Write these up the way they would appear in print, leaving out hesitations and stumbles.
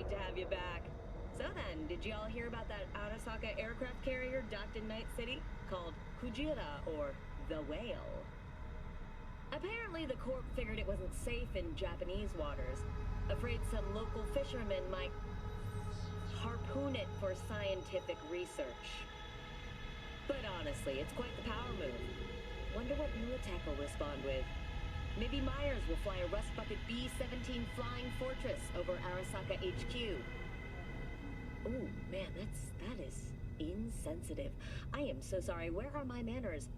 great to have you back. So then, did you all hear about that Arasaka aircraft carrier docked in Night City? Called Kujira, or the Whale. Apparently, the Corp figured it wasn't safe in Japanese waters. Afraid some local fishermen might harpoon it for scientific research. But honestly, it's quite the power move. Wonder what Militech will respond with. Maybe Myers will fly a Rust Bucket B-17 Flying Fortress over Arasaka HQ. Ooh, man, that is insensitive. I am so sorry. Where are my manners?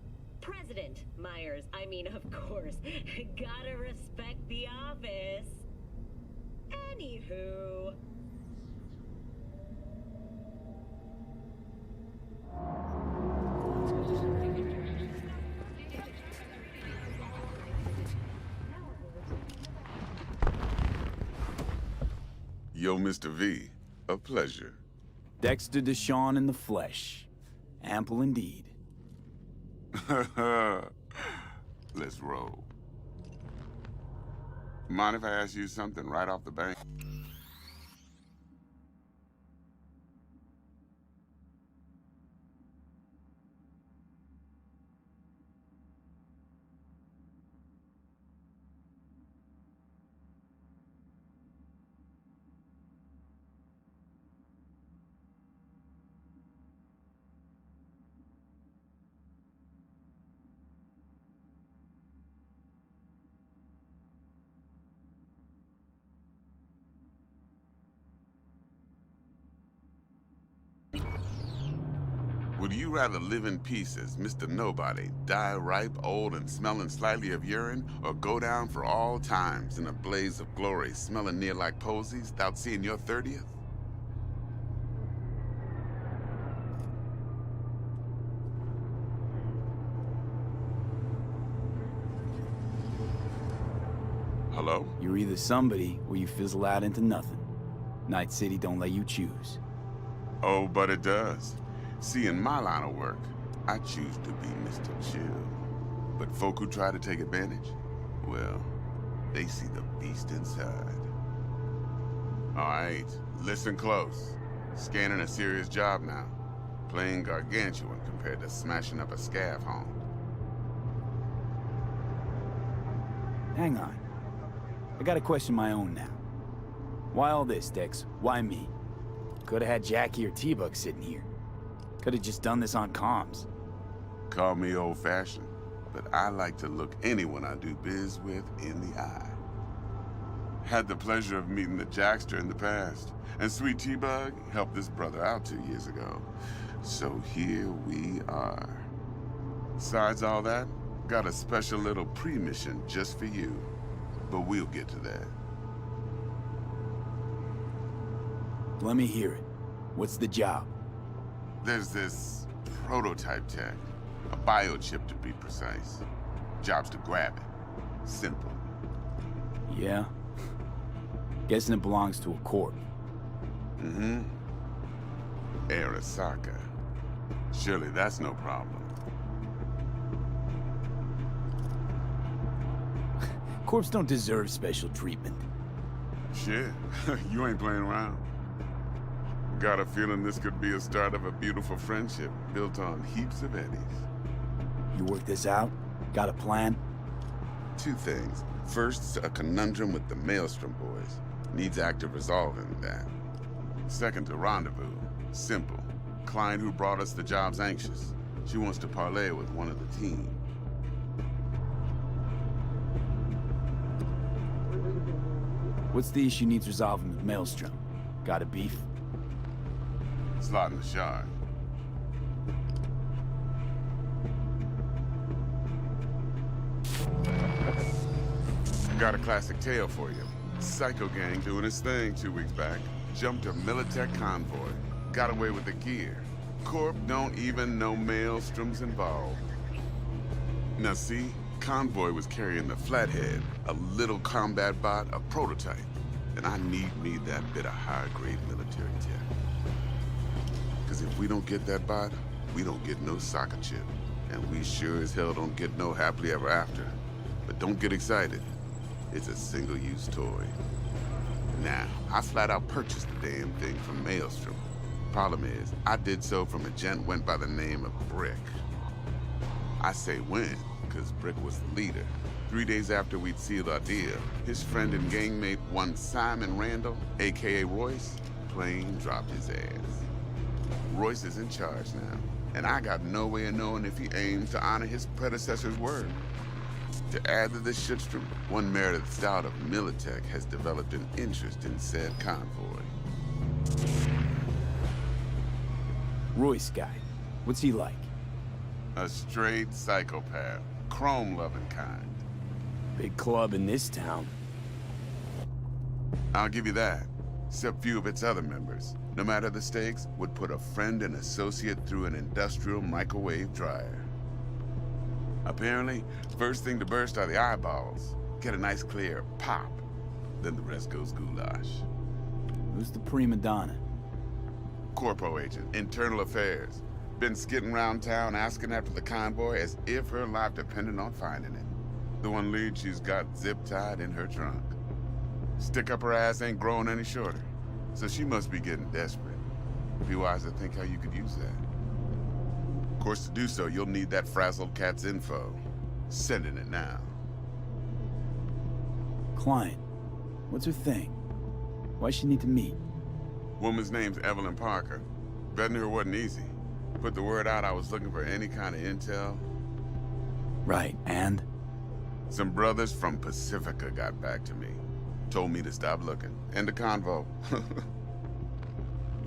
President Myers, I mean, of course. Gotta respect the office. Anywho... Yo, Mr. V, a pleasure. Dexter Deshawn in the flesh. Ample indeed. Let's roll. Mind if I ask you something right off the bat? Would you rather live in pieces, Mr. Nobody, die ripe, old, and smelling slightly of urine, or go down for all times in a blaze of glory, smelling near like posies, without seeing your 30th? Hello? You're either somebody, or you fizzle out into nothing. Night City don't let you choose. Oh, but it does. See, in my line of work, I choose to be Mr. Chill. But folk who try to take advantage, well, they see the beast inside. All right, listen close. Scanning a serious job now. Playing gargantuan compared to smashing up a scav home. Hang on. I got a question my own now. Why all this, Dex? Why me? Could've had Jackie or T-Bug sitting here. Could've just done this on comms. Call me old-fashioned, but I like to look anyone I do biz with in the eye. Had the pleasure of meeting the Jackster in the past, and Sweet T-Bug helped this brother out 2 years ago. So here we are. Besides all that, got a special little pre-mission just for you. But we'll get to that. Let me hear it. What's the job? There's this prototype tech. A biochip to be precise. Job's to grab it. Simple. Yeah? Guessing it belongs to a corp. Mm-hmm. Arasaka. Surely that's no problem. Corps don't deserve special treatment. Shit, you ain't playing around. Got a feeling this could be a start of a beautiful friendship built on heaps of eddies. You work this out? Got a plan? Two things. First, a conundrum with the Maelstrom boys. Needs active resolving that. Second, a rendezvous. Simple. Client who brought us the job's anxious. She wants to parlay with one of the team. What's the issue needs resolving with Maelstrom? Got a beef? Slot in the shard. Got a classic tale for you. Psycho gang doing his thing 2 weeks back. Jumped a Militech convoy. Got away with the gear. Corp don't even know Maelstrom's involved. Now see, convoy was carrying the Flathead, a little combat bot, a prototype. And I need me that bit of high-grade military tech. Because if we don't get that bot, we don't get no soccer chip. And we sure as hell don't get no happily ever after. But don't get excited. It's a single-use toy. Now, I flat out purchased the damn thing from Maelstrom. Problem is, I did so from a gent went by the name of Brick. I say when, because Brick was the leader. 3 days after we'd sealed our deal, his friend and gangmate, one Simon Randall, aka Royce, plain dropped his ass. Royce is in charge now, and I got no way of knowing if he aims to honor his predecessor's word. To add to this shitstorm, one Meredith Stout of Militech has developed an interest in said convoy. Royce guy. What's he like? A straight psychopath, chrome-loving kind. Big club in this town. I'll give you that, except few of its other members, no matter the stakes, would put a friend and associate through an industrial microwave dryer. Apparently, first thing to burst are the eyeballs. Get a nice clear pop, then the rest goes goulash. Who's the prima donna? Corpo agent, internal affairs. Been skidding around town asking after the convoy as if her life depended on finding it. The one lead she's got zip-tied in her trunk. Stick up her ass ain't growing any shorter, so she must be getting desperate. Be wise to think how you could use that. Of course, to do so, you'll need that frazzled cat's info. Sending it now. Client. What's her thing? Why's she need to meet? Woman's name's Evelyn Parker. Betting her wasn't easy. Put the word out I was looking for any kind of intel. Right, and? Some brothers from Pacifica got back to me. Told me to stop looking. End the convo.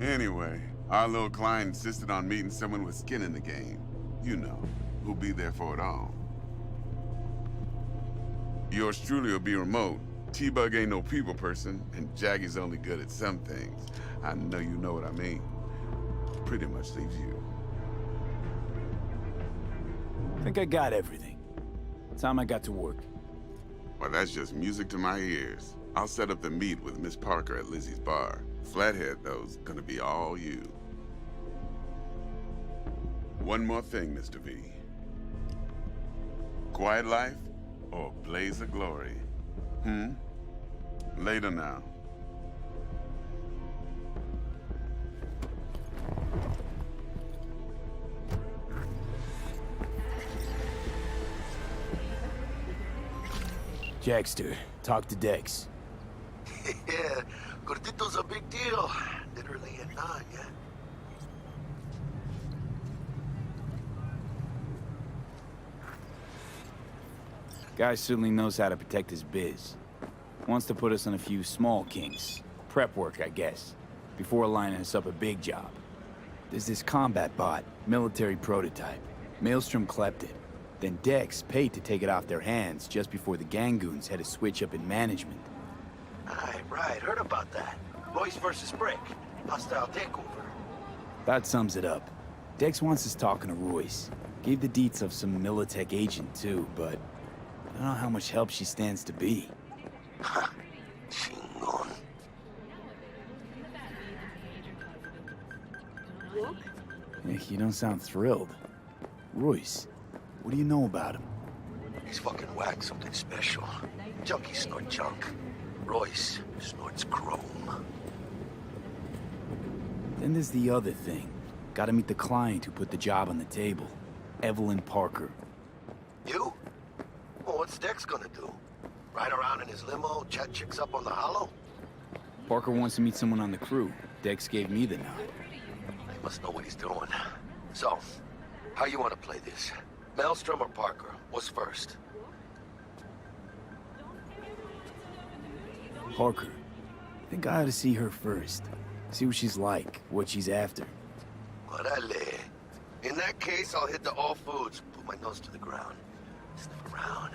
Anyway, our little client insisted on meeting someone with skin in the game. You know, who'll be there for it all. Yours truly will be remote. T-Bug ain't no people person, and Jaggy's only good at some things. I know you know what I mean. Pretty much leaves you. Think I got everything. Time I got to work. Well, that's just music to my ears. I'll set up the meet with Miss Parker at Lizzie's bar. Flathead, though's gonna be all you. One more thing, Mr. V. Quiet life or blaze of glory? Later now. Jackster, talk to Dex. Yeah, Gordito's a big deal. Literally at 9, yeah? Guy certainly knows how to protect his biz. Wants to put us on a few small kings. Prep work, I guess. Before lining us up a big job. There's this combat bot, military prototype. Maelstrom clept it. Then Dex paid to take it off their hands just before the Gangoons had a switch up in management. Right, heard about that. Royce versus Brick. Hostile takeover. That sums it up. Dex wants us talking to Royce. Gave the deets of some Militech agent too, but I don't know how much help she stands to be. Ha, chingon. You don't sound thrilled. Royce, what do you know about him? He's fucking whack, something special. Junkies snort junk. Royce snorts chrome. Then there's the other thing. Gotta meet the client who put the job on the table. Evelyn Parker. You? Well, what's Dex gonna do? Ride around in his limo, chat chicks up on the hollow? Parker wants to meet someone on the crew. Dex gave me the nod. He must know what he's doing. So, how you want to play this? Maelstrom or Parker? What's first? Parker. I think I ought to see her first. See what she's like, what she's after. Orale. In that case, I'll hit the All Foods. Put my nose to the ground. Sniff around.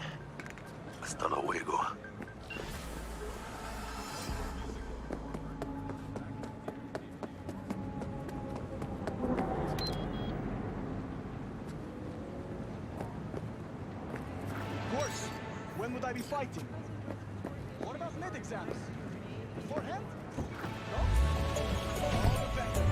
Hasta luego. Of course. When would I be fighting? What about mid-exams? Beforehand? No? All the better.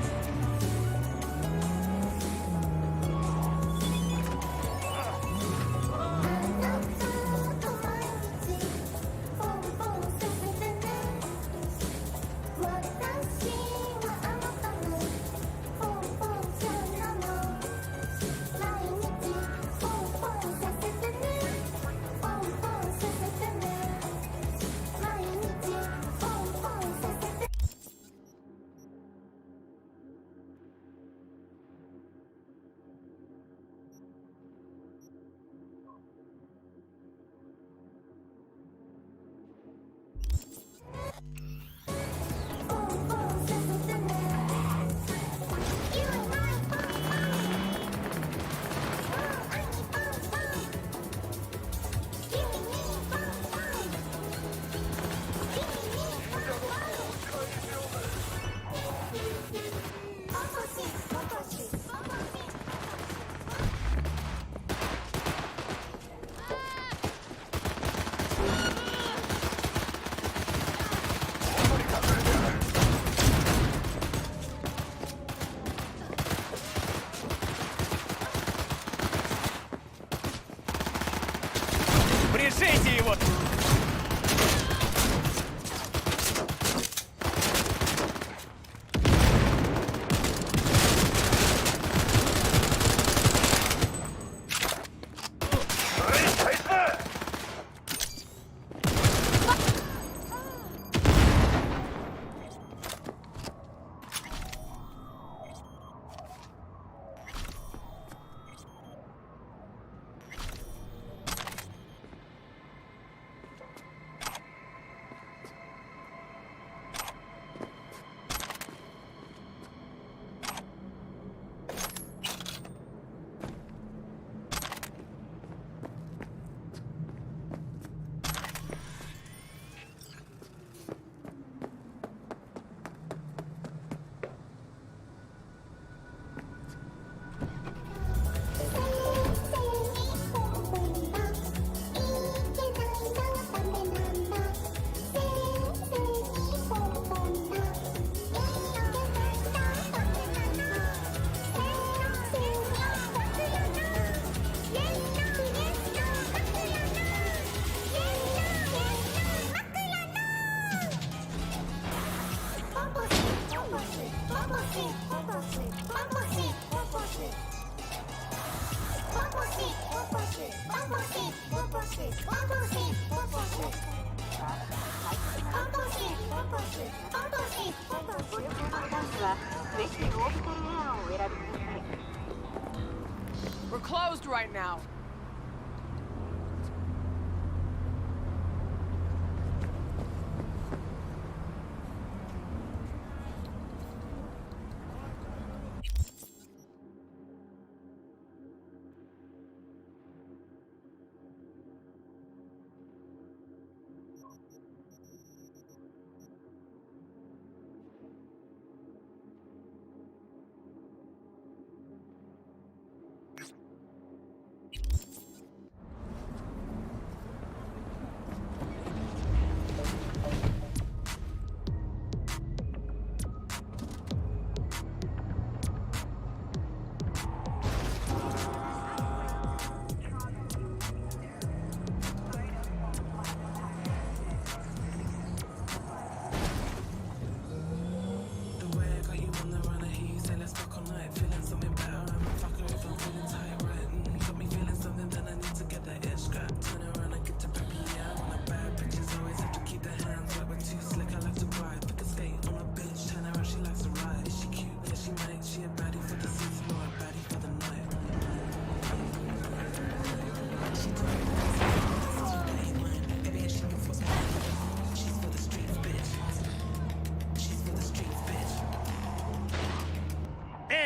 We're closed right now.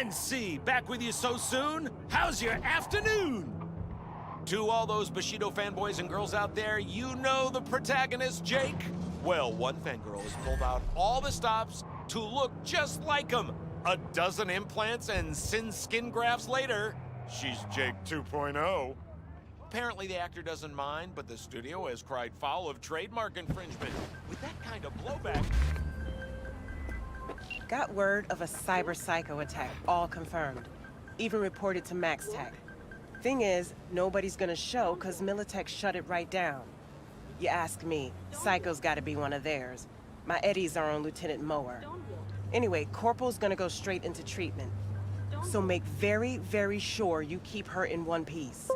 NC, back with you so soon? How's your afternoon? To all those Bushido fanboys and girls out there, you know the protagonist, Jake? Well, one fangirl has pulled out all the stops to look just like him. A dozen implants and sin skin grafts later, she's Jake 2.0. Apparently the actor doesn't mind, but the studio has cried foul of trademark infringement. With that kind of blowback... Got word of a cyber psycho attack, all confirmed. Even reported to MaxTech. Thing is, nobody's gonna show cause Militech shut it right down. You ask me, Psycho's gotta be one of theirs. My Eddies are on Lieutenant Mower. Anyway, Corporal's gonna go straight into treatment. So make very, very sure you keep her in one piece.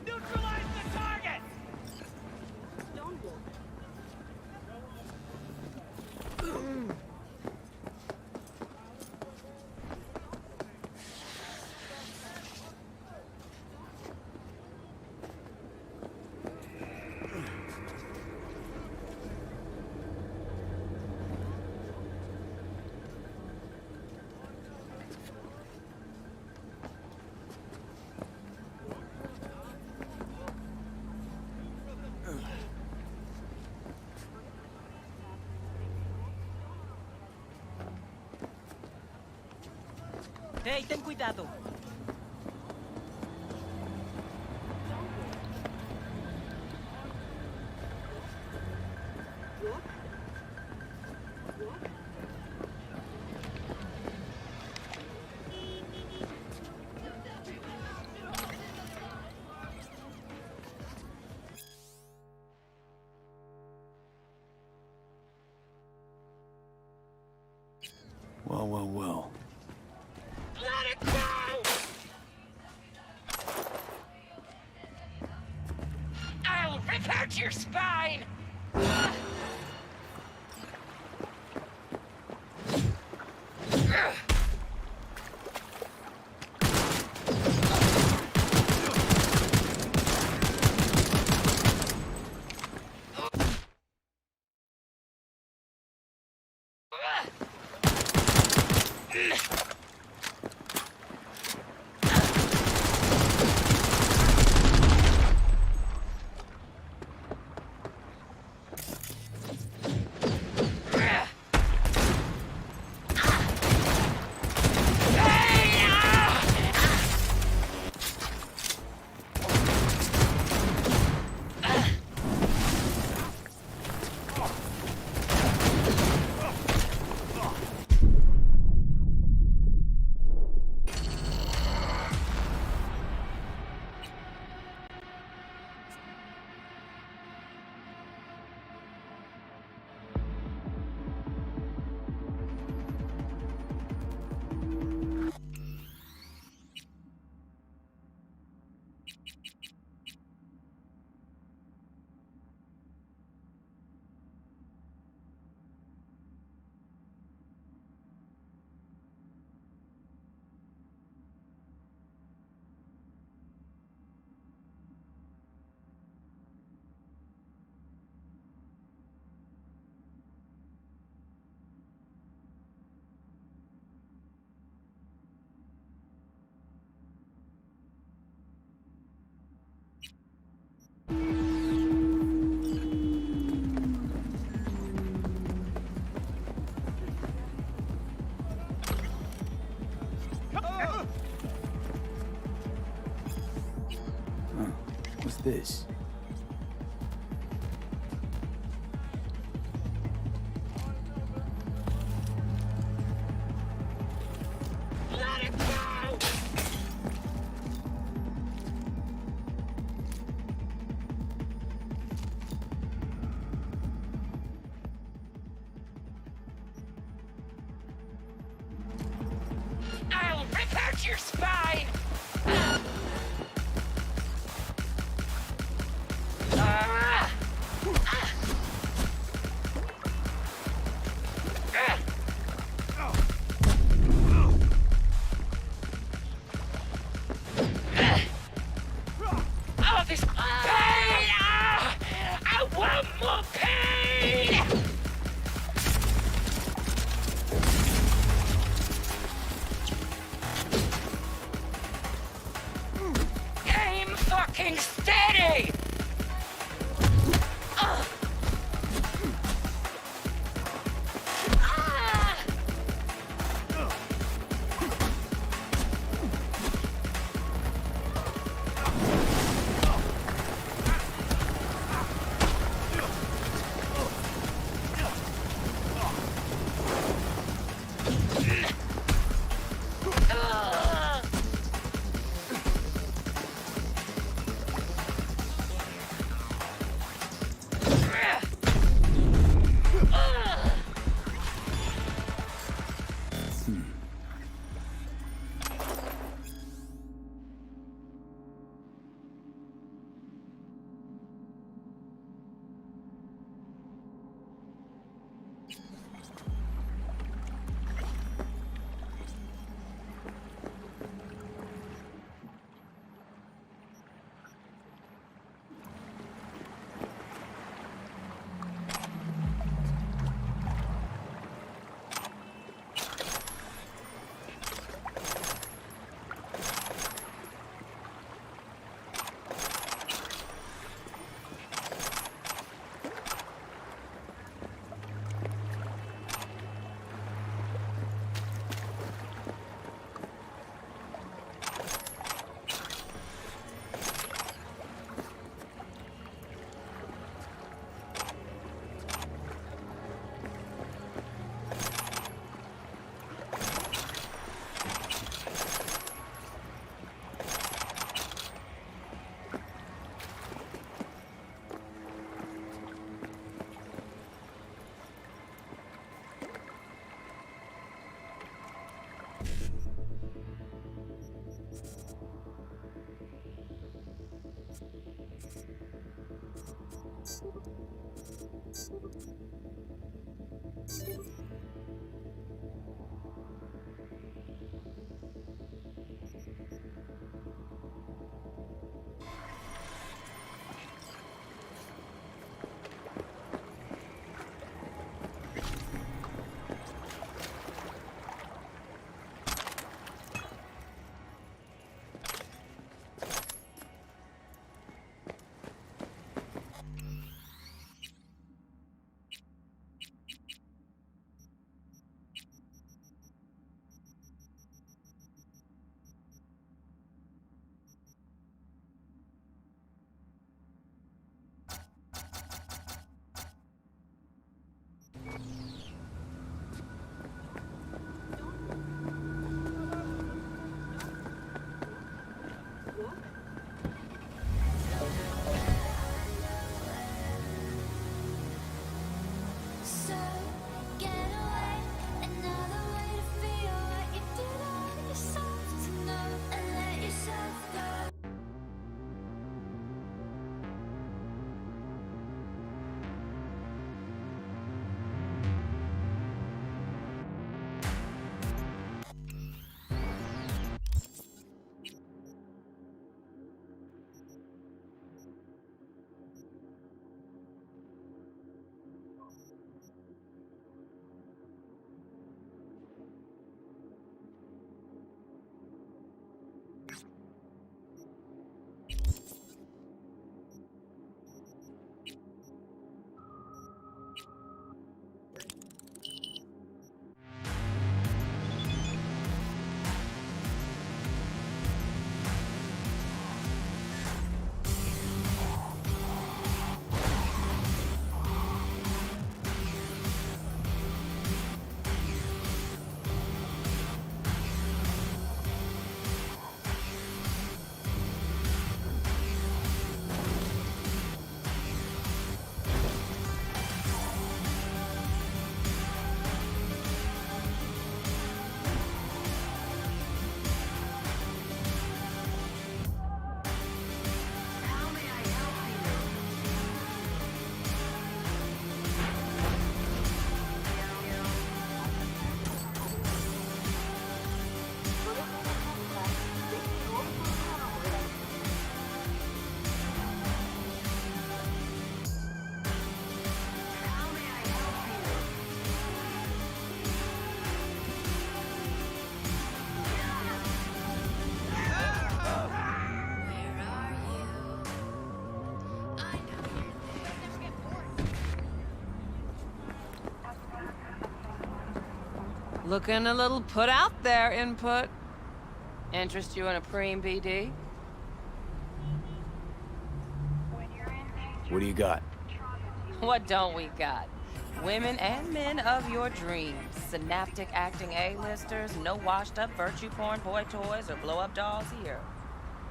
Neutralize the target! Hey, ten cuidado. Well, well, well. Let it go! I'll rip out your spine! What's this? Let it go! I'll rip out your spine! Oh, this pain! I want more pain! So get away, another way to feel what you did on yourself to know and let yourself go. Looking a little put out there, Input. Interest you in a preem BD? What do you got? What don't we got? Women and men of your dreams. Synaptic acting A-listers, no washed-up virtue porn boy toys or blow-up dolls here.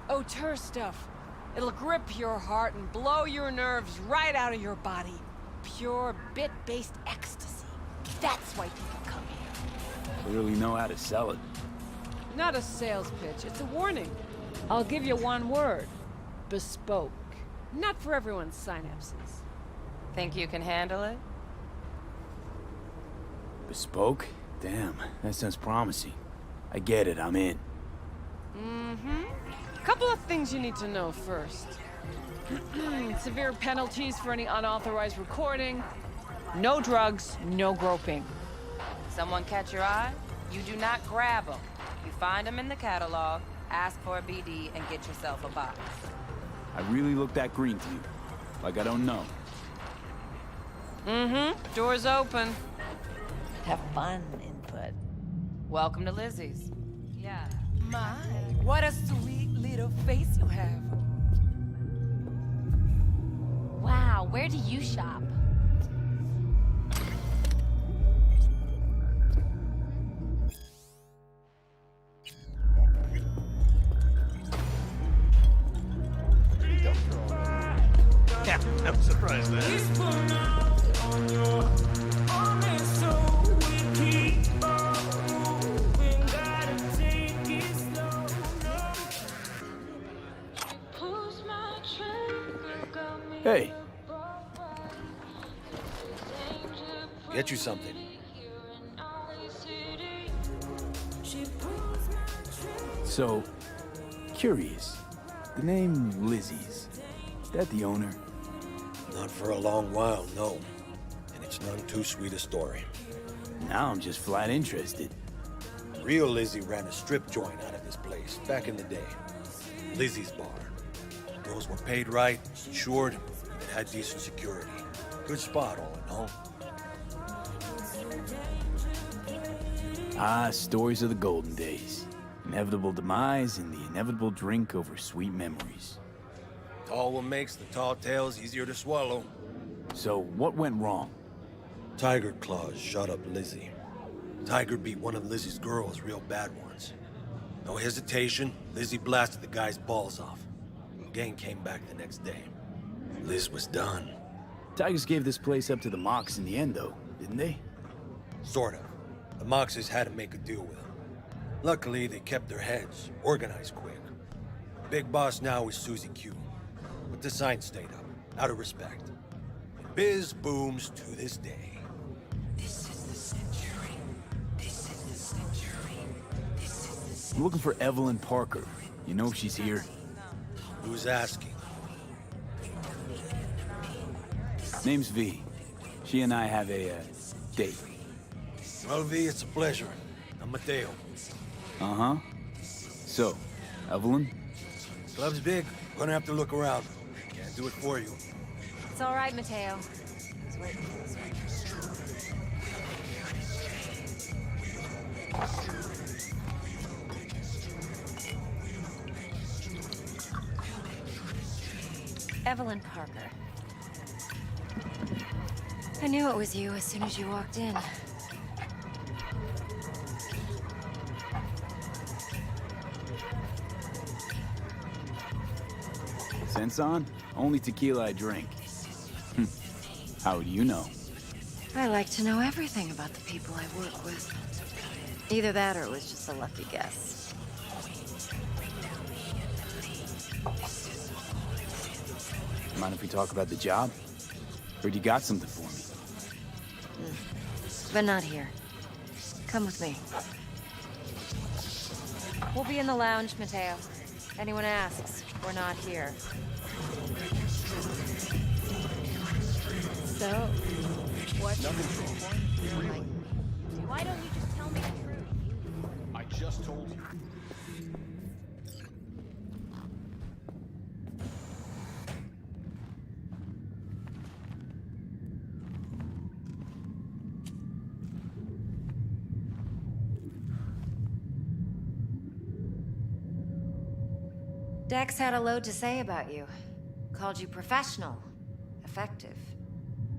Auteur stuff. It'll grip your heart and blow your nerves right out of your body. Pure bit-based ecstasy. That's why people come here. Clearly know how to sell it. Not a sales pitch, it's a warning. I'll give you one word. Bespoke. Not for everyone's synapses. Think you can handle it? Bespoke? Damn, that sounds promising. I get it, I'm in. Mm-hmm. Couple of things you need to know first. Severe penalties for any unauthorized recording. No drugs, no groping. Someone catch your eye? You do not grab them. You find them in the catalog, ask for a BD, and get yourself a box. I really look that green to you. Like I don't know. Mm-hmm. Door's open. Have fun, Input. Welcome to Lizzie's. Yeah. My, what a sweet little face you have. Wow, where do you shop? Yeah, I'm surprised there. Hey. Get you something. So, curious. The name Lizzie's. Is that the owner? Not for a long while, no. And it's none too sweet a story. Now I'm just flat interested. Real Lizzie ran a strip joint out of this place back in the day. Lizzie's Bar. Girls were paid right, insured, and had decent security. Good spot, all in all. Ah, stories of the golden days. Inevitable demise and the inevitable drink over sweet memories. It's all what makes the tall tales easier to swallow. So, what went wrong? Tiger Claws shot up Lizzie. Tiger beat one of Lizzie's girls real bad once. No hesitation, Lizzie blasted the guy's balls off. The gang came back the next day. Liz was done. Tigers gave this place up to the Mox in the end, though, didn't they? Sort of. The Moxes had to make a deal with them. Luckily, they kept their heads, organized quick. Big boss now is Susie Q. But the sign stayed up, out of respect. And biz booms to this day. This is the century. This is the century. This is the century. I'm looking for Evelyn Parker. You know if she's here? Who's asking? Name's V. She and I have a, date. Well, V, it's a pleasure. I'm Mateo. Uh-huh. So, Evelyn? Club's big. Gonna have to look around. Can't do it for you. It's all right, Mateo. Evelyn Parker. I knew it was you as soon as you walked in. Sense on? Only tequila I drink. How do you know? I like to know everything about the people I work with. Either that or it was just a lucky guess. Mind if we talk about the job? Heard you got something for me. But not here. Come with me. We'll be in the lounge, Mateo. Anyone asks, we're not here. So, what's your point? Why don't you just tell me the truth? I just told you. Dex had a load to say about you. Called you professional, effective,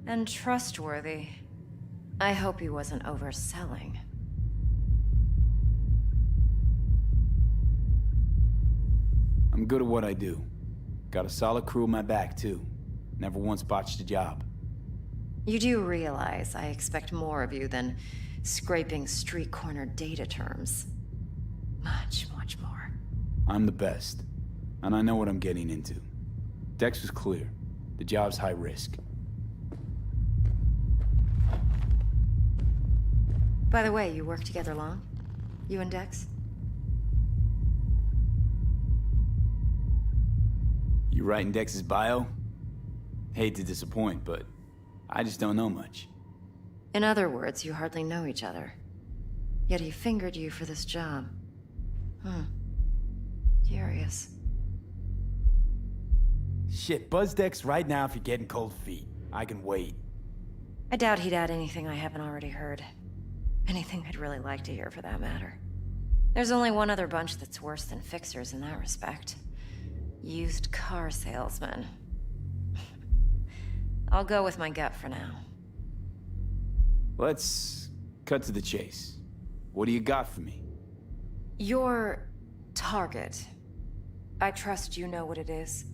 and trustworthy. I hope he wasn't overselling. I'm good at what I do. Got a solid crew in my back, too. Never once botched a job. You do realize I expect more of you than scraping street corner data terms. Much, much more. I'm the best. And I know what I'm getting into. Dex was clear. The job's high risk. By the way, you work together long? You and Dex? You writing Dex's bio? Hate to disappoint, but I just don't know much. In other words, you hardly know each other. Yet he fingered you for this job. Curious. Shit, buzz Dex right now if you're getting cold feet. I can wait. I doubt he'd add anything I haven't already heard. Anything I'd really like to hear, for that matter. There's only one other bunch that's worse than fixers in that respect. Used car salesmen. I'll go with my gut for now. Let's cut to the chase. What do you got for me? Your target. I trust you know what it is.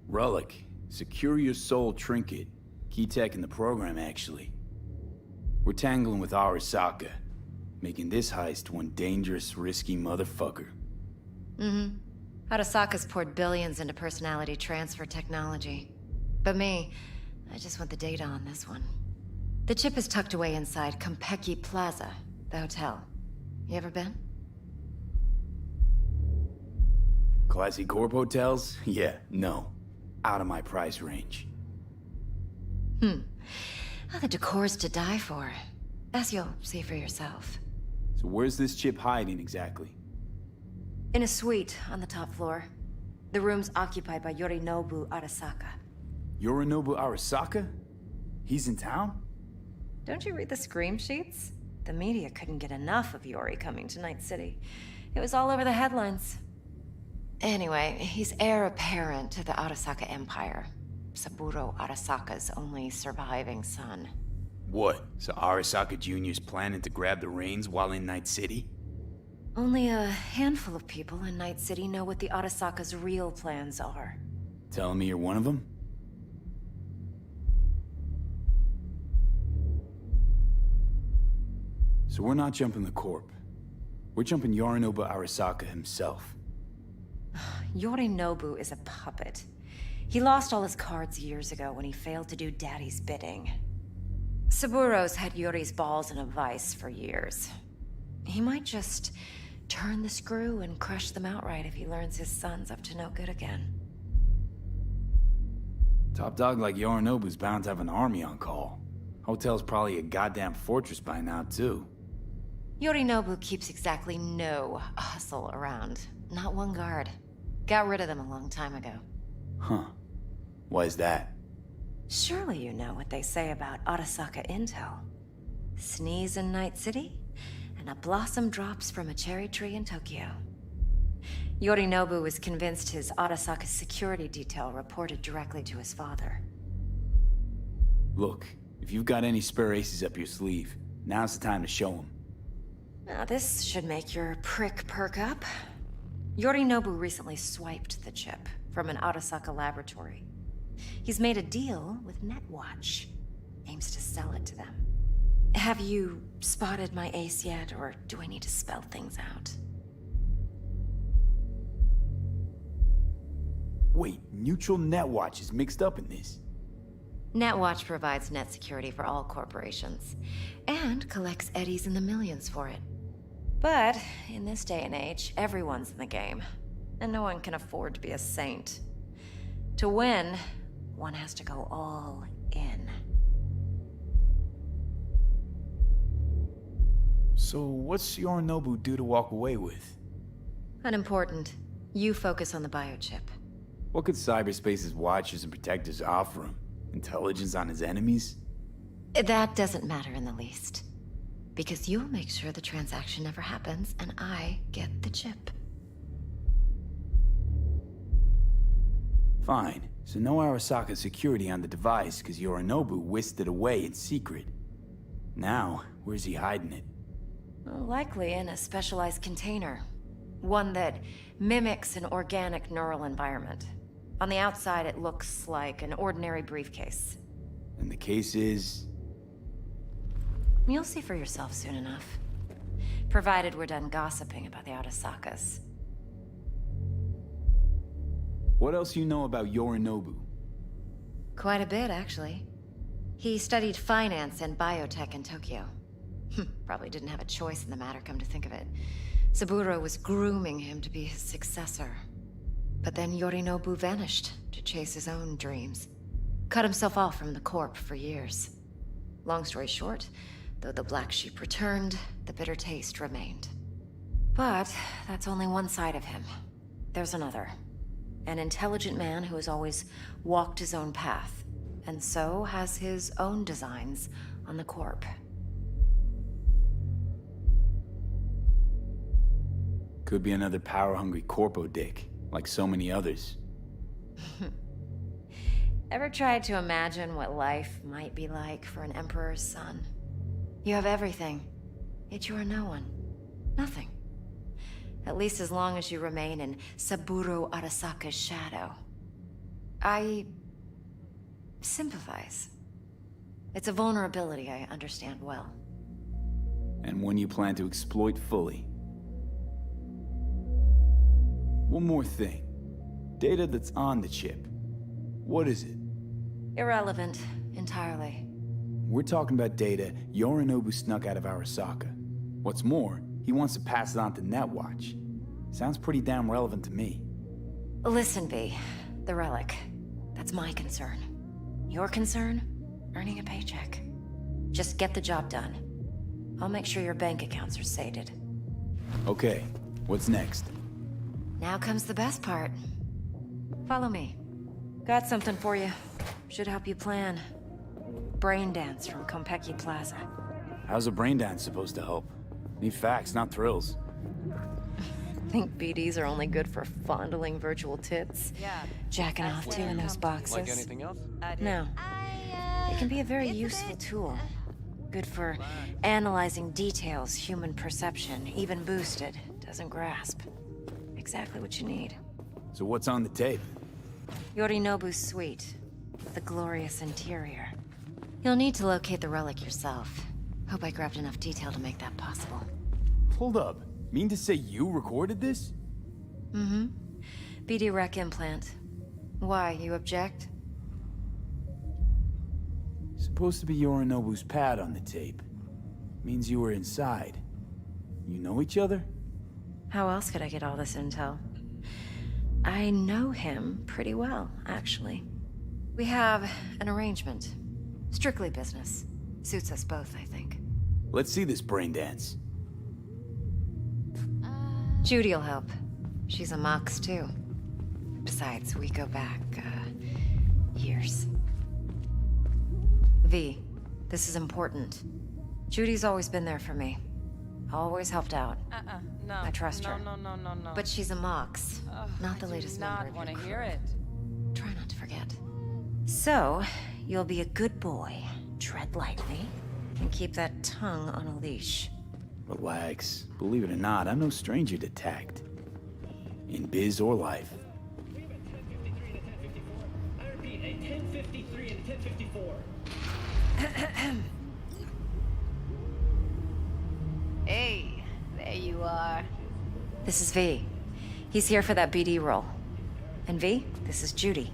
Relic. Secure your soul trinket. Key tech in the program, actually. We're tangling with Arasaka, making this heist one dangerous, risky motherfucker. Arasaka's poured billions into personality transfer technology. But me, I just want the data on this one. The chip is tucked away inside Kompeki Plaza, the hotel. You ever been? Classy Corp hotels? Yeah, no. Out of my price range. Oh, the decor's to die for. As you'll see for yourself. So where's this chip hiding exactly? In a suite on the top floor. The room's occupied by Yorinobu Arasaka. Yorinobu Arasaka? He's in town? Don't you read the scream sheets? The media couldn't get enough of Yori coming to Night City. It was all over the headlines. Anyway, he's heir apparent to the Arasaka Empire. Saburo Arasaka's only surviving son. What? So Arasaka Jr.'s planning to grab the reins while in Night City? Only a handful of people in Night City know what the Arasaka's real plans are. Telling me you're one of them? So we're not jumping the Corp. We're jumping Yorinobu Arasaka himself. Yorinobu is a puppet. He lost all his cards years ago when he failed to do Daddy's bidding. Saburo's had Yori's balls in a vice for years. He might just turn the screw and crush them outright if he learns his son's up to no good again. Top dog like Yorinobu's bound to have an army on call. Hotel's probably a goddamn fortress by now, too. Yorinobu keeps exactly no hustle around. Not one guard. Got rid of them a long time ago. Huh. Why is that? Surely you know what they say about Arasaka intel. Sneeze in Night City, and a blossom drops from a cherry tree in Tokyo. Yorinobu was convinced his Arasaka security detail reported directly to his father. Look, if you've got any spare aces up your sleeve, now's the time to show them. Now this should make your prick perk up. Yorinobu recently swiped the chip from an Arasaka laboratory. He's made a deal with Netwatch. Aims to sell it to them. Have you spotted my ace yet, or do I need to spell things out? Wait, Neutral Netwatch is mixed up in this. Netwatch provides net security for all corporations, and collects eddies in the millions for it. But in this day and age, everyone's in the game, and no one can afford to be a saint. To win, one has to go all in. So what's Yorinobu due to walk away with? Unimportant. You focus on the biochip. What could cyberspace's watchers and protectors offer him? Intelligence on his enemies? That doesn't matter in the least. Because you'll make sure the transaction never happens, and I get the chip. Fine. So no Arasaka security on the device because Yorinobu whisked it away in secret. Now, where's he hiding it? Well, likely in a specialized container. One that mimics an organic neural environment. On the outside, it looks like an ordinary briefcase. And the case is... You'll see for yourself soon enough. Provided we're done gossiping about the Arasakas. What else you know about Yorinobu? Quite a bit, actually. He studied finance and biotech in Tokyo. Probably didn't have a choice in the matter, come to think of it. Saburo was grooming him to be his successor. But then Yorinobu vanished to chase his own dreams. Cut himself off from the Corp for years. Long story short, though the black sheep returned, the bitter taste remained. But that's only one side of him. There's another. An intelligent man who has always walked his own path, and so has his own designs on the Corp. Could be another power-hungry corpo dick, like so many others. Ever tried to imagine what life might be like for an emperor's son? You have everything, yet you are no one. Nothing. At least as long as you remain in Saburo Arasaka's shadow. I sympathize. It's a vulnerability I understand well. And one you plan to exploit fully. One more thing. Data that's on the chip. What is it? Irrelevant, entirely. we're talking about data Yorinobu snuck out of Arasaka. What's more, he wants to pass it on to Netwatch. Sounds pretty damn relevant to me. Listen, V. The relic. That's my concern. Your concern? Earning a paycheck. Just get the job done. I'll make sure your bank accounts are sated. Okay, what's next? Now comes the best part. Follow me. Got something for you. Should help you plan. Brain dance from Konpeki Plaza. How's a brain dance supposed to help? Need facts, not thrills. Think BDs are only good for fondling virtual tits? Yeah. Jacking off to in those boxes? Like anything else? No. It can be a very useful tool. Good for analyzing details human perception, even boosted, doesn't grasp. Exactly what you need. So what's on the tape? Yorinobu's suite, with a glorious interior. You'll need to locate the relic yourself. Hope I grabbed enough detail to make that possible. Hold up. Mean to say you recorded this? Mm-hmm. BD Rec implant. Why, you object? Supposed to be Yorinobu's pad on the tape. Means you were inside. You know each other? How else could I get all this intel? I know him pretty well, actually. We have an arrangement. Strictly business. Suits us both, I think. Let's see this brain dance. Judy'll help. She's a Mox, too. Besides, we go back, years. V, this is important. Judy's always been there for me. Always helped out. No. I trust her. No. But she's a Mox, not the latest member of want to your hear crew. it. Try not to forget. So, you'll be a good boy, tread lightly, and keep that tongue on a leash. Relax. Believe it or not, I'm no stranger to tact. In biz or life. I repeat, a 1053 and a 1054. Hey, there you are. This is V. He's here for that BD role. And V, this is Judy.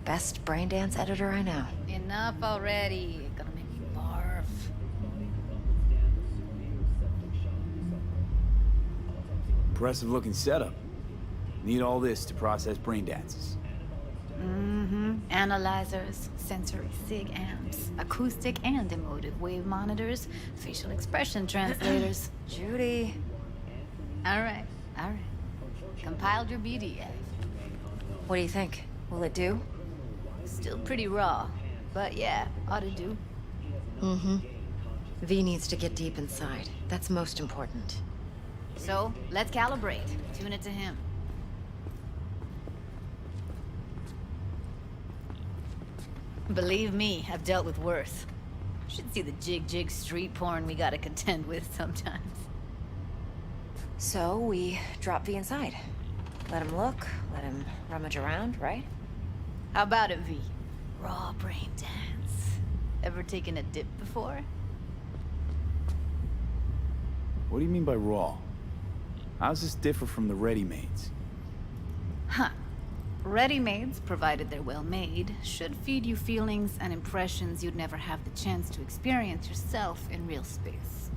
Best brain dance editor I know. Enough already. You're gonna make me barf. Impressive looking setup. Need all this to process brain dances. Mm-hmm. Analyzers, sensory sig amps, acoustic and emotive wave monitors, facial expression translators. Judy. All right. Compiled your BD. What do you think? Will it do? Still pretty raw, but yeah, ought to do. Mm-hmm. V needs to get deep inside. That's most important. So, let's calibrate. Tune it to him. Believe me, I've dealt with worse. Should see the jig street porn we gotta contend with sometimes. So, we drop V inside. Let him look, let him rummage around, right? How about it, V? Raw brain dance. Ever taken a dip before? What do you mean by raw? How's this differ from the ready-mades? Huh. Ready-mades, provided they're well made, should feed you feelings and impressions you'd never have the chance to experience yourself in real space.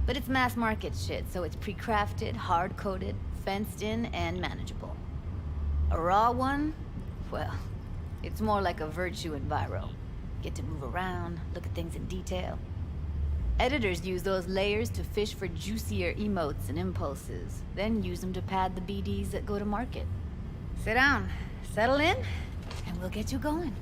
But it's mass market shit, so it's pre-crafted, hard-coded, fenced in, and manageable. A raw one? Well, it's more like a virtue enviro. Get to move around, look at things in detail. Editors use those layers to fish for juicier emotes and impulses, then use them to pad the BDs that go to market. Sit down, settle in, and we'll get you going.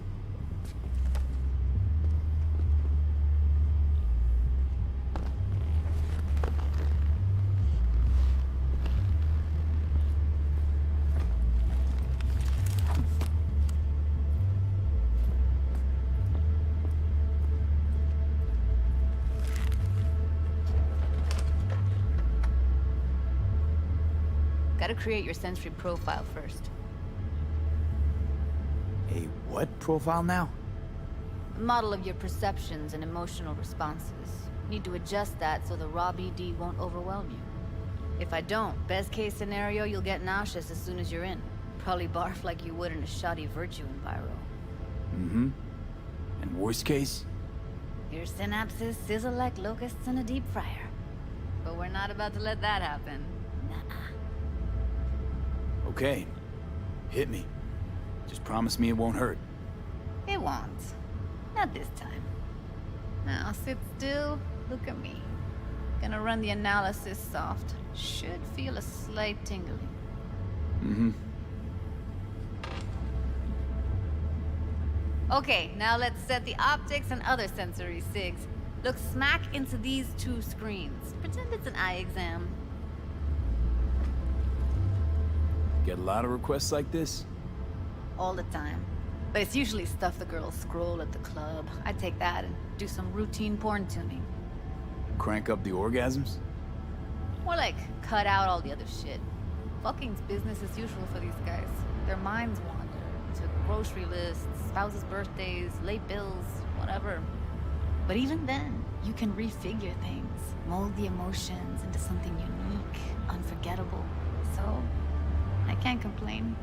Gotta create your sensory profile first. A what profile now? A model of your perceptions and emotional responses. Need to adjust that so the raw BD won't overwhelm you. If I don't, best case scenario, you'll get nauseous as soon as you're in. Probably barf like you would in a shoddy virtue enviro. Mm-hmm. And worst case? Your synapses sizzle like locusts in a deep fryer. But we're not about to let that happen. Nuh-uh. Okay. Hit me. Just promise me it won't hurt. It won't. Not this time. Now sit still, look at me. Gonna run the analysis soft. Should feel a slight tingling. Mm-hmm. Okay, now let's set the optics and other sensory sigs. Look smack into these two screens. Pretend it's an eye exam. Get a lot of requests like this? All the time. But it's usually stuff the girls scroll at the club. I take that and do some routine porn tuning. Crank up the orgasms? More like cut out all the other shit. Fucking's business as usual for these guys. Their minds wander to grocery lists, spouses' birthdays, late bills, whatever. But even then, you can refigure things, mold the emotions into something unique, unforgettable. So, I can't complain.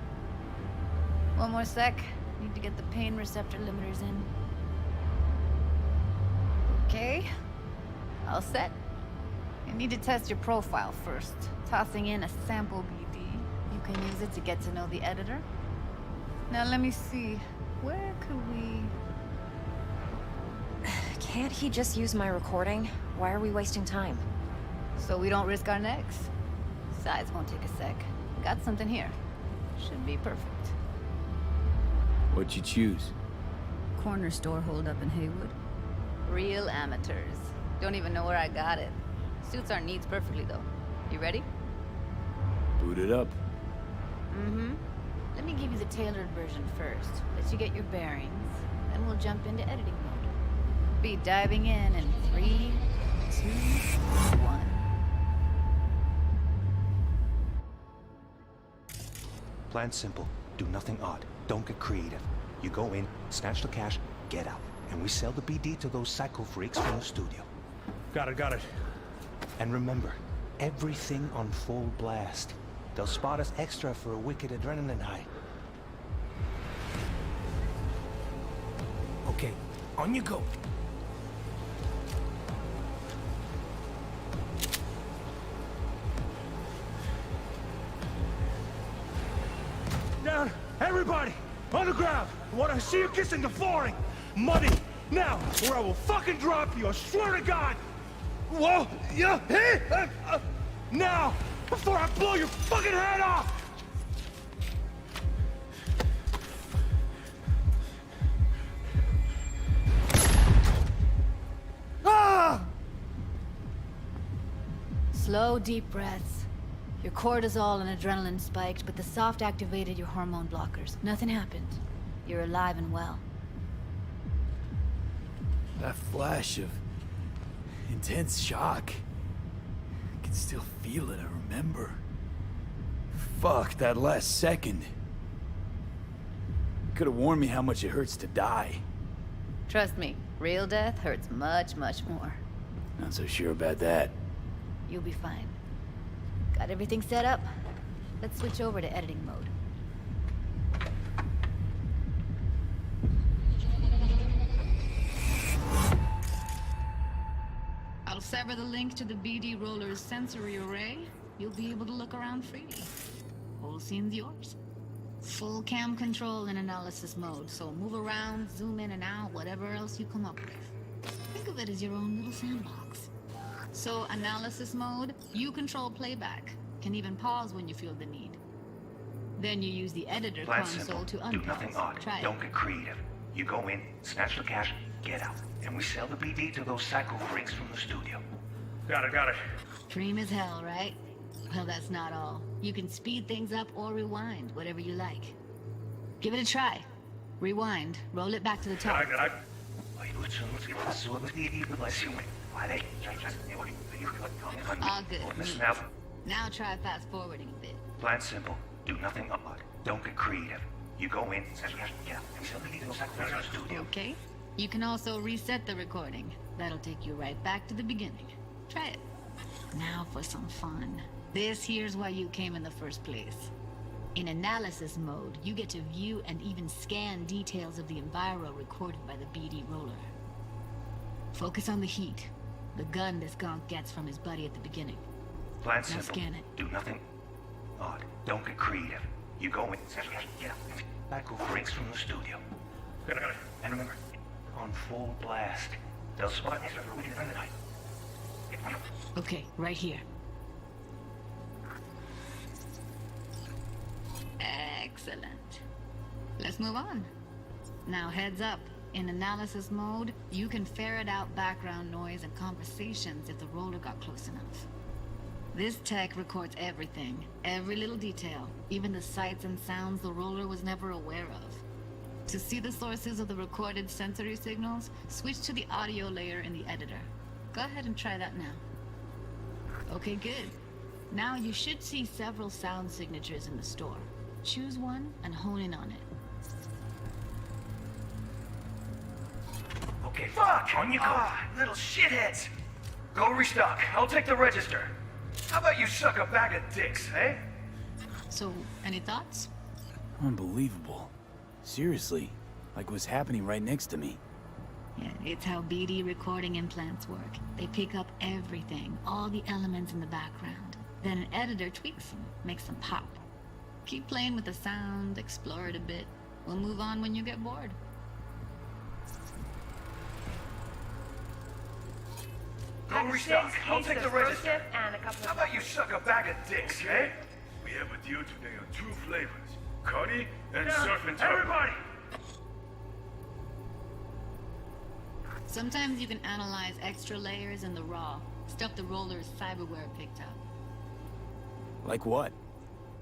One more sec. Need to get the pain receptor limiters in. Okay. All set. You need to test your profile first. Tossing in a sample BD. You can use it to get to know the editor. Now let me see. Where could we... Can't he just use my recording? Why are we wasting time? So we don't risk our necks. Besides, won't take a sec. Got something here. Should be perfect. What'd you choose? Corner store holdup in Haywood. Real amateurs. Don't even know where I got it. Suits our needs perfectly, though. You ready? Boot it up. Mm-hmm. Let me give you the tailored version first. Let you get your bearings. Then we'll jump into editing mode. Be diving in 3, 2, 1. Plan simple. Do nothing odd. Don't get creative. You go in, snatch the cash, get out. And we sell the BD to those psycho freaks from the studio. Got it. And remember, everything on full blast. They'll spot us extra for a wicked adrenaline high. Okay, on you go. Down, everybody! On the ground! I want to see you kissing the flooring! Money! Now, or I will fucking drop you, I swear to God! Whoa! Yeah! Hey! Now! Before I blow your fucking head off! Ah! Slow, deep breaths. Your cortisol and adrenaline spiked, but the soft activated your hormone blockers. Nothing happened. You're alive and well. That flash of intense shock. I can still feel it, I remember. Fuck, that last second. Could have warned me how much it hurts to die. Trust me, real death hurts much, much more. Not so sure about that. You'll be fine. Got everything set up? Let's switch over to editing mode. I'll sever the link to the BD Roller's sensory array. You'll be able to look around freely. Whole scene's yours. Full cam control in analysis mode, so move around, zoom in and out, whatever else you come up with. Think of it as your own little sandbox. So, analysis mode, you control playback. Can even pause when you feel the need. Then you use the editor Plan console simple. to unpause. Do nothing odd. Try Don't get creative. You go in, snatch the cash, get out. And we sell the BD to those psycho freaks from the studio. Got it. Dream as hell, right? Well, that's not all. You can speed things up or rewind, whatever you like. Give it a try. Rewind, roll it back to the top. All good. Now try fast forwarding a bit. Plan simple. Do nothing odd. Don't get creative. You go in, snatch the cash, get out. And we sell the BD to those psycho freaks from the studio. Okay. You can also reset the recording. That'll take you right back to the beginning. Try it. Now for some fun. This here's why you came in the first place. In analysis mode, you get to view and even scan details of the enviro recorded by the BD Roller. Focus on the heat. The gun this gonk gets from his buddy at the beginning. Plan Now simple. scan it. Do nothing odd. Don't get creative. You go in, yeah, Psycho freaks from the studio. And remember, on full blast. They'll spot me for waiting in the night. Okay, right here. Excellent. Let's move on. Now heads up. In analysis mode, you can ferret out background noise and conversations if the roller got close enough. This tech records everything, every little detail, even the sights and sounds the roller was never aware of. To see the sources of the recorded sensory signals, switch to the audio layer in the editor. Go ahead and try that now. Okay, good. Now you should see several sound signatures in the store. Choose one and hone in on it. Okay, fuck! On you go! Little shitheads! Go restock. I'll take the register. How about you suck a bag of dicks, eh? So, any thoughts? Unbelievable. Seriously, like what's happening right next to me. Yeah, it's how BD recording implants work. They pick up everything, all the elements in the background. Then an editor tweaks them, makes them pop. Keep playing with the sound, explore it a bit. We'll move on when you get bored. Go restock. I'll take the register. How about you suck a bag of dicks, eh? We have a deal today on 2 flavors. Cuddy and Surf and Turf. Everybody! Sometimes you can analyze extra layers in the raw, stuff the roller's cyberware picked up. Like what?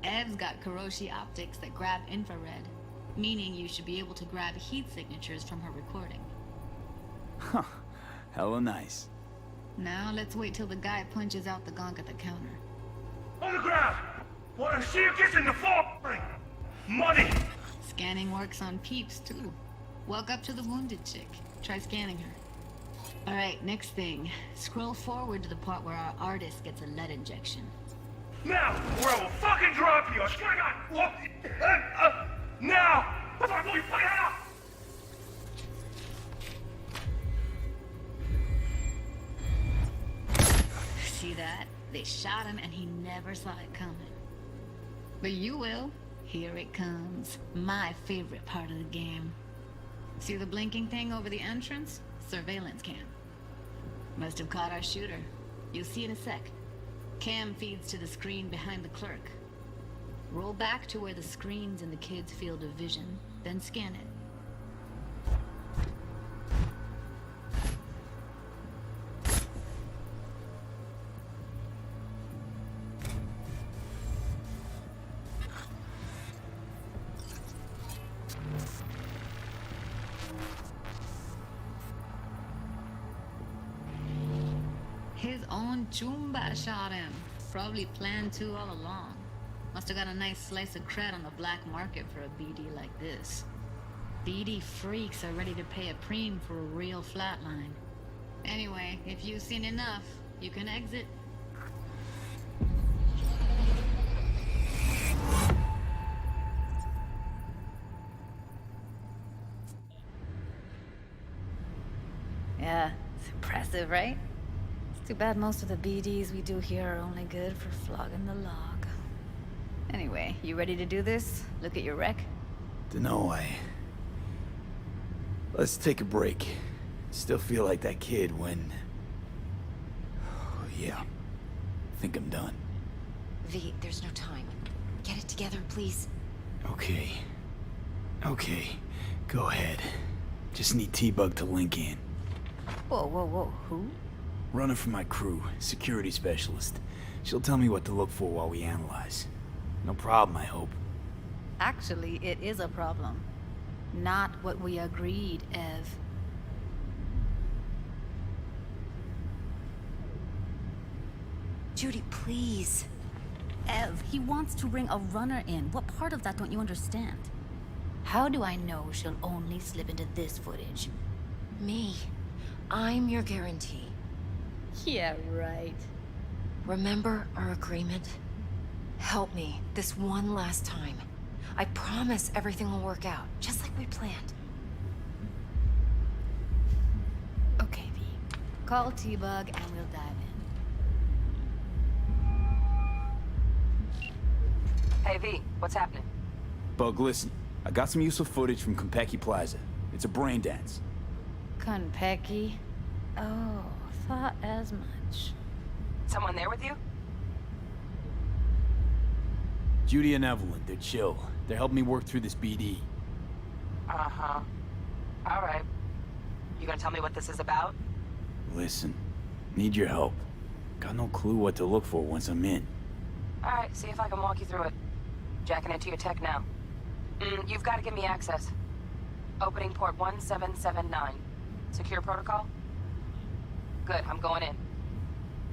Ev's got Kiroshi optics that grab infrared, meaning you should be able to grab heat signatures from her recording. Huh. Hella nice. Now let's wait till the guy punches out the gonk at the counter. On the ground! Wanna see you kissing the floor? Money! Scanning works on peeps, too. Walk up to the wounded chick. Try scanning her. Alright, next thing. Scroll forward to the part where our artist gets a lead injection. Now, or I will fucking drop you! I swear to God! Now! What the fuck you fucking out? See that? They shot him and he never saw it coming. But you will. Here it comes. My favorite part of the game. See the blinking thing over the entrance? Surveillance cam. Must have caught our shooter. You'll see in a sec. Cam feeds to the screen behind the clerk. Roll back to where the screen's in the kid's field of vision, then scan it. His own Chumba shot him. Probably planned to all along. Must have got a nice slice of cred on the black market for a BD like this. BD freaks are ready to pay a preem for a real flatline. Anyway, if you've seen enough, you can exit. Yeah, it's impressive, right? It's too bad most of the BDs we do here are only good for flogging the log. Anyway, you ready to do this? Look at your rec? Dunno, Let's take a break. Still feel like that kid when... yeah. Think I'm done. V, there's no time. Get it together, please. Okay. Okay. Go ahead. Just need T-Bug to link in. Whoa, whoa, whoa. Who? Runner for my crew. Security specialist. She'll tell me what to look for while we analyze. No problem, I hope. Actually, it is a problem. Not what we agreed, Ev. Judy, please. Ev, he wants to bring a runner in. What part of that don't you understand? How do I know she'll only slip into this footage? Me. I'm your guarantee. Yeah, right. Remember our agreement? Help me this one last time. I promise everything will work out, just like we planned. Okay, V. Call T-Bug and we'll dive in. Hey, V, what's happening? Bug, listen. I got some useful footage from Konpeki Plaza. It's a brain dance. Konpeki? Oh, thought as much. Someone there with you? Judy and Evelyn, they're chill. They're helping me work through this BD. Uh-huh. All right. You gonna tell me what this is about? Listen, need your help. Got no clue what to look for once I'm in. All right, see if I can walk you through it. Jacking into your tech now. You've got to give me access. Opening port 1779. Secure protocol? Good, I'm going in.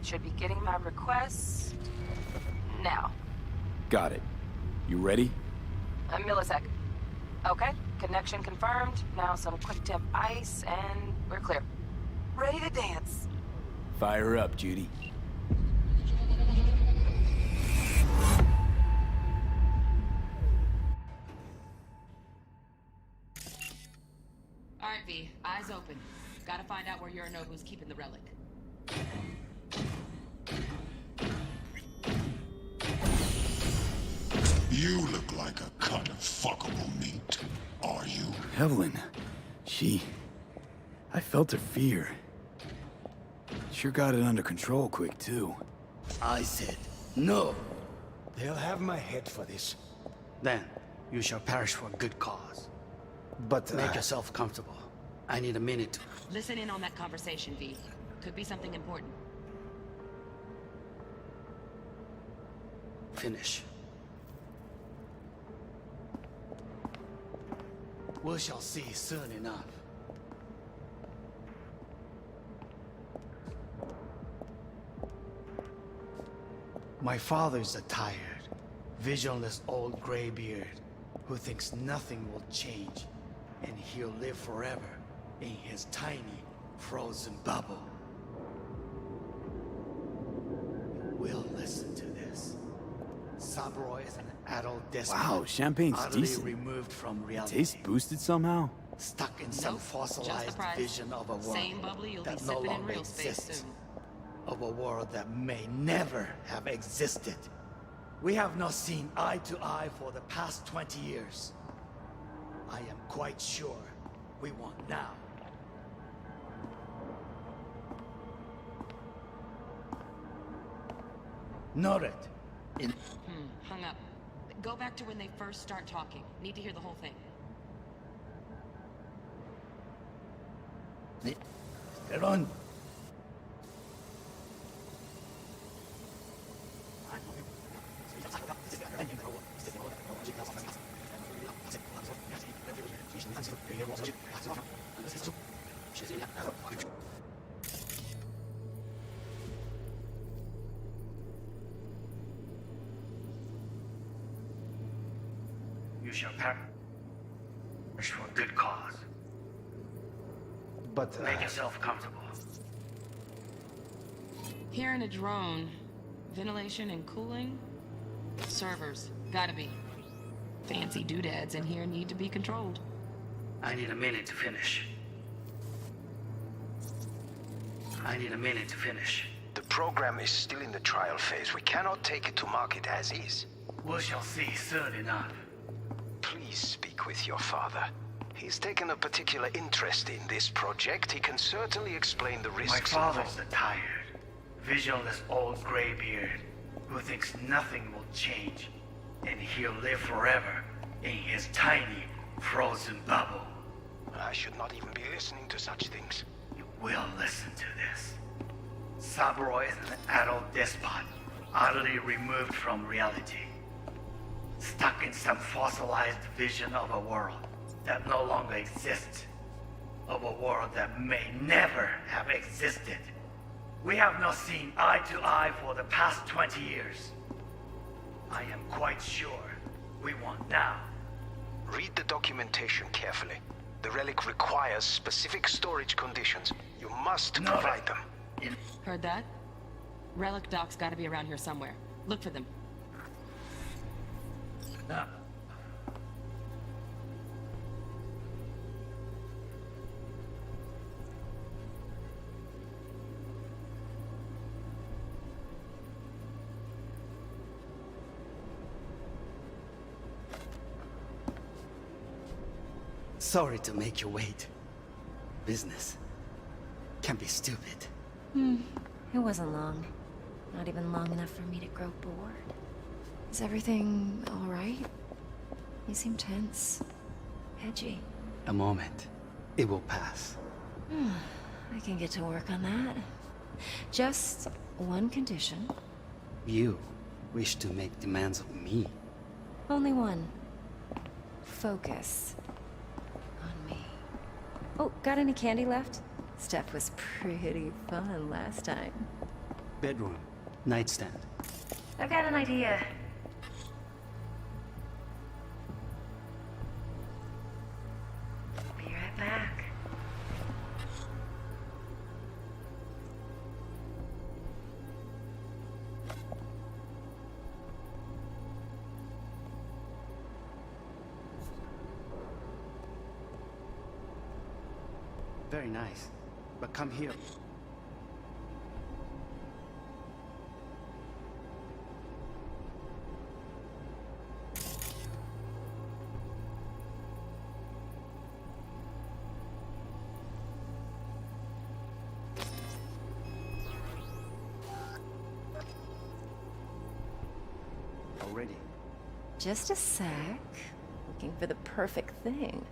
Should be getting my request now. Got it. You ready? A millisec. Okay, connection confirmed. Now some quick temp ice, and we're clear. Ready to dance. Fire up, Judy. All right, V, eyes open. Gotta find out where Yorinobu's keeping the relic. You look like a cut of fuckable meat. Are you? Evelyn. I felt her fear. Sure got it under control quick, too. I said, no. They'll have my head for this. Then, you shall perish for a good cause. But make yourself comfortable. I need a minute. Listen in on that conversation, V. Could be something important. Finish. We shall see soon enough. My father's a tired, visionless old graybeard who thinks nothing will change, and he'll live forever in his tiny, frozen bubble. We'll listen to this. Saburo is an adult despot. Wow, champagne's utterly decent. removed from reality. Taste boosted somehow? Stuck in some Nope, fossilized just the price. vision of a world Same bubbly you'll be that no sipping in longer real space exists. soon. Of a world that may never have existed. We have not seen eye to eye for the past 20 years. I am quite sure we want now. Noted. Hung up. Go back to when they first start talking. Need to hear the whole thing. Run. You shall perish for a good cause. But make yourself comfortable. Here in a drone, ventilation and cooling? Servers, gotta be. Fancy doodads in here need to be controlled. I need a minute to finish. The program is still in the trial phase. We cannot take it to market as is. We shall see soon enough. Please speak with your father. He's taken a particular interest in this project. He can certainly explain the risks. My father's a tired, visionless old graybeard who thinks nothing will change, and he'll live forever in his tiny, frozen bubble. I should not even be listening to such things. You will listen to this. Saburo is an adult despot, utterly removed from reality. Stuck in some fossilized vision of a world that no longer exists. Of a world that may never have existed. We have not seen eye to eye for the past 20 years. I am quite sure we want now. Read the documentation carefully. The relic requires specific storage conditions. You must provide them. Heard that? Relic docs gotta be around here somewhere. Look for them. Now. Sorry to make you wait. Business can be stupid. It wasn't long. Not even long enough for me to grow bored. Is everything all right? You seem tense. Edgy. A moment. It will pass. I can get to work on that. Just one condition. You wish to make demands of me. Only one. Focus on me. Oh, got any candy left? Stuff was pretty fun last time. Bedroom. Nightstand. I've got an idea. Be right back. Very nice. But come here. Already. Just a sec. Looking for the perfect thing.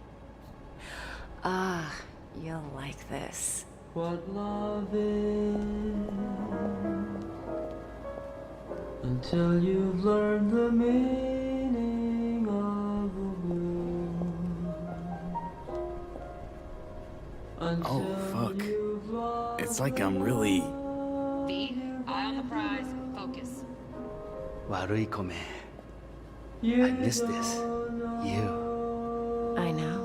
Ah, you'll like this. What love is until you've learned the meaning of the word. Oh, fuck. It's like I'm really... V, eye on the prize, focus. Waruikome. I miss this. You. I know.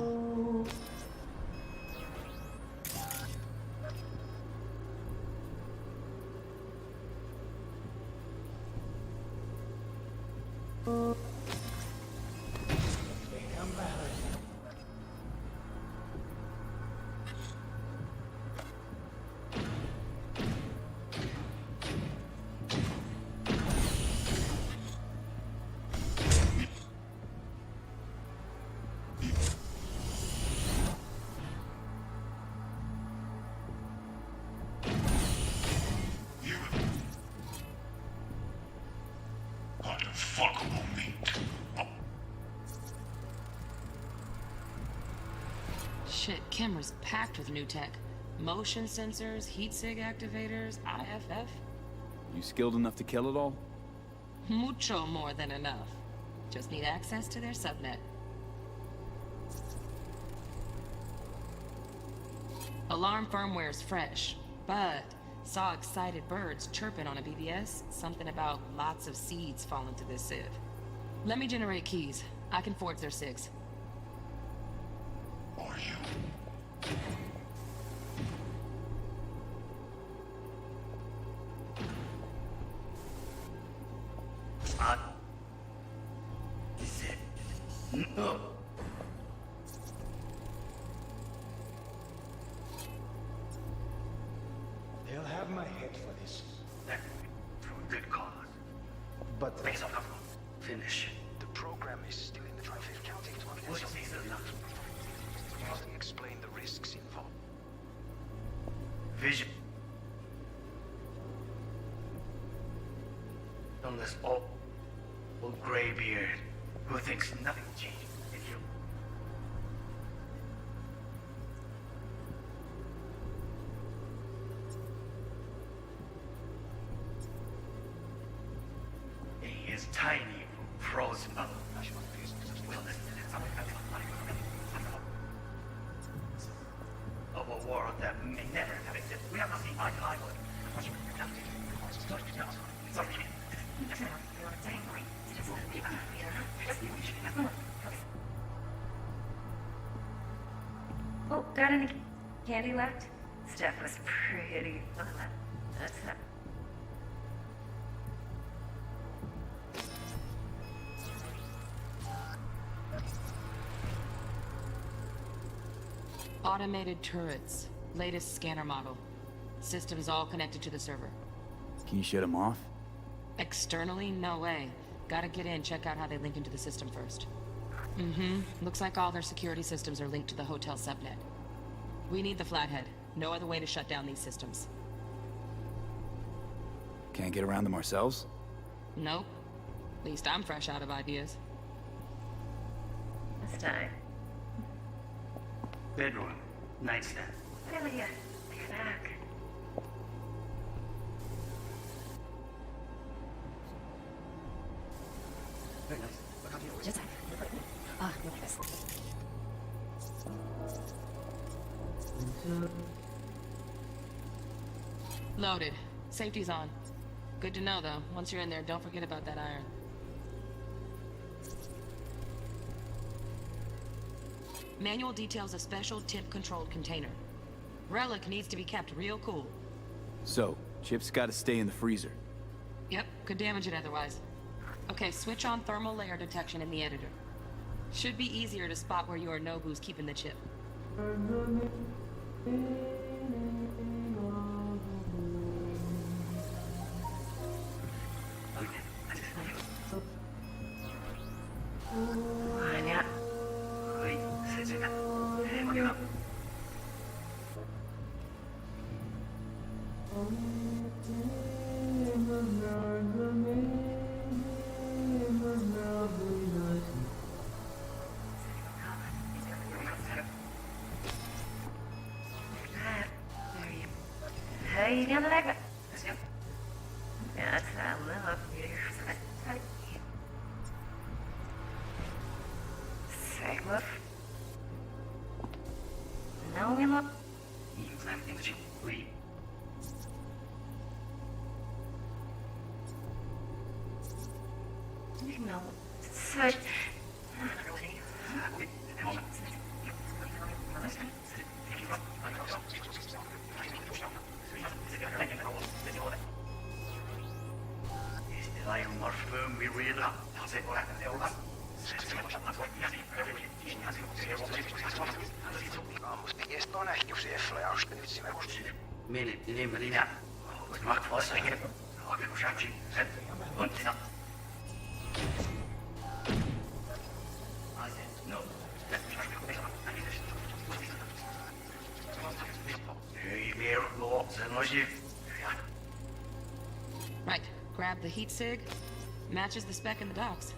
Unfuckable meat. Shit, camera's packed with new tech. Motion sensors, heat sig activators, IFF. You skilled enough to kill it all? Mucho more than enough. Just need access to their subnet. Alarm firmware's fresh, but saw excited birds chirping on a BBS. Something about lots of seeds falling to this sieve. Let me generate keys. I can forge their SIGs. Are you? Is it? No. They'll have my head for this. For a good cause. But Make yourself comfortable. Finish. the program is still in the tri-fifth county. What is it enough? Mostly explain the risks involved. Vision. Unless old graybeard who thinks nothing changes in you. He is tiny, frozen up. Of a world that may never have existed. We have not seen eye to eye with. Oh, got any candy left? Stuff was pretty fun. That's that. Automated turrets. Latest scanner model. Systems all connected to the server. Can you shut them off? Externally, no way. Gotta get in, check out how they link into the system first. Mm-hmm. Looks like all their security systems are linked to the hotel subnet. We need the Flathead. No other way to shut down these systems. Can't get around them ourselves? Nope. At least I'm fresh out of ideas. This time. Bedroom. Nightstand. Delia, take it back. Very nice. Look how you Just look at this. Loaded. Safety's on. Good to know, though. Once you're in there, don't forget about that iron. Manual details a special tip-controlled container. Relic needs to be kept real cool. So, Chip's gotta stay in the freezer. Yep, could damage it otherwise. Okay, switch on thermal layer detection in the editor. Should be easier to spot where Yorinobu's keeping the chip. 아니야. 거의 세제가 해보려. Hey, you like it? That's that love here. Segwith? No, we look. No, such. Right, grab the heat sig. Matches the spec in the docks.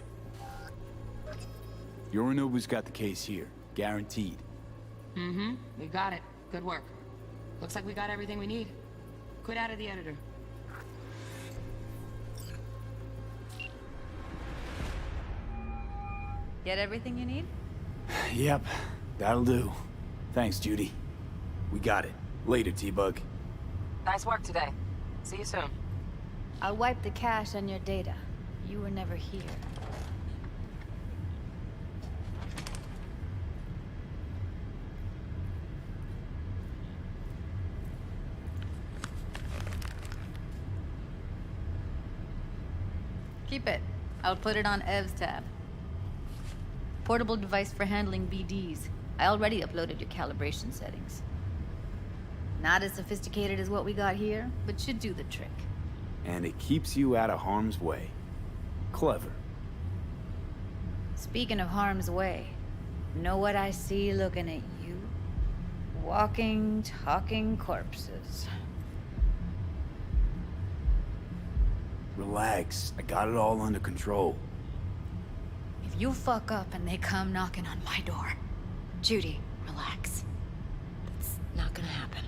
Yorinobu's got the case here. Guaranteed. Mm-hmm, we got it. Good work. Looks like we got everything we need. Quit out of the editor. Get everything you need? Yep, that'll do. Thanks, Judy. We got it. Later, T-Bug. Nice work today. See you soon. I'll wipe the cache on your data. You were never here. Keep it. I'll put it on Ev's tab. Portable device for handling BDs. I already uploaded your calibration settings. Not as sophisticated as what we got here, but should do the trick. And it keeps you out of harm's way. Clever. Speaking of harm's way, know what I see looking at you? Walking, talking corpses. Relax. I got it all under control. If you fuck up and they come knocking on my door... Judy, relax. That's not gonna happen.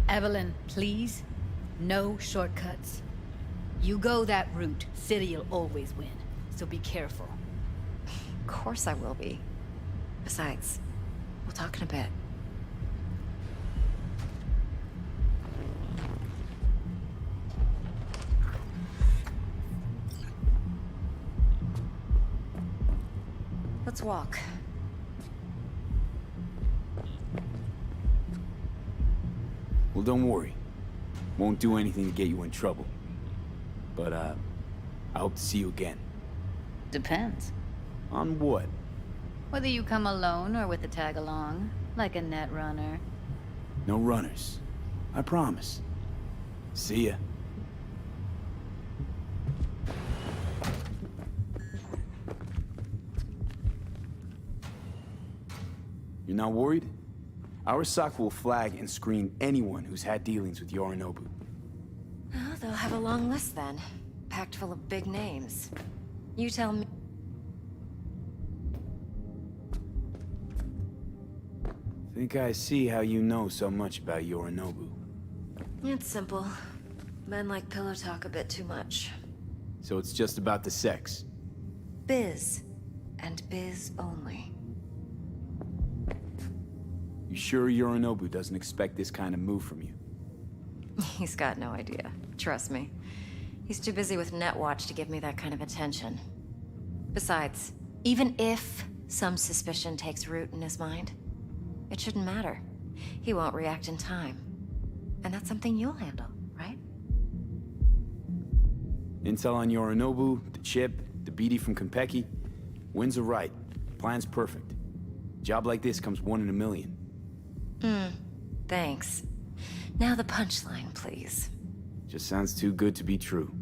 Evelyn, please. No shortcuts. You go that route, City'll always win. So be careful. Of course I will be. Besides, we'll talk in a bit. Let's walk. Well, don't worry. Won't do anything to get you in trouble. But, I hope to see you again. Depends. On what? Whether you come alone or with a tag-along, like a net runner. No runners. I promise. See ya. You're not worried? Arasaka will flag and screen anyone who's had dealings with Yorinobu. Oh, they'll have a long list then. Packed full of big names. You tell me. Think I see how you know so much about Yorinobu. It's simple. Men like pillow talk a bit too much. So it's just about the sex. Biz. And biz only. You sure Yorinobu doesn't expect this kind of move from you? He's got no idea. Trust me. He's too busy with Netwatch to give me that kind of attention. Besides, even if some suspicion takes root in his mind, it shouldn't matter. He won't react in time. And that's something you'll handle, right? Intel on Yorinobu, the chip, the BD from Konpeki. Winds are right. Plan's perfect. Job like this comes 1 in a million. Thanks. Now the punchline, please. Just sounds too good to be true.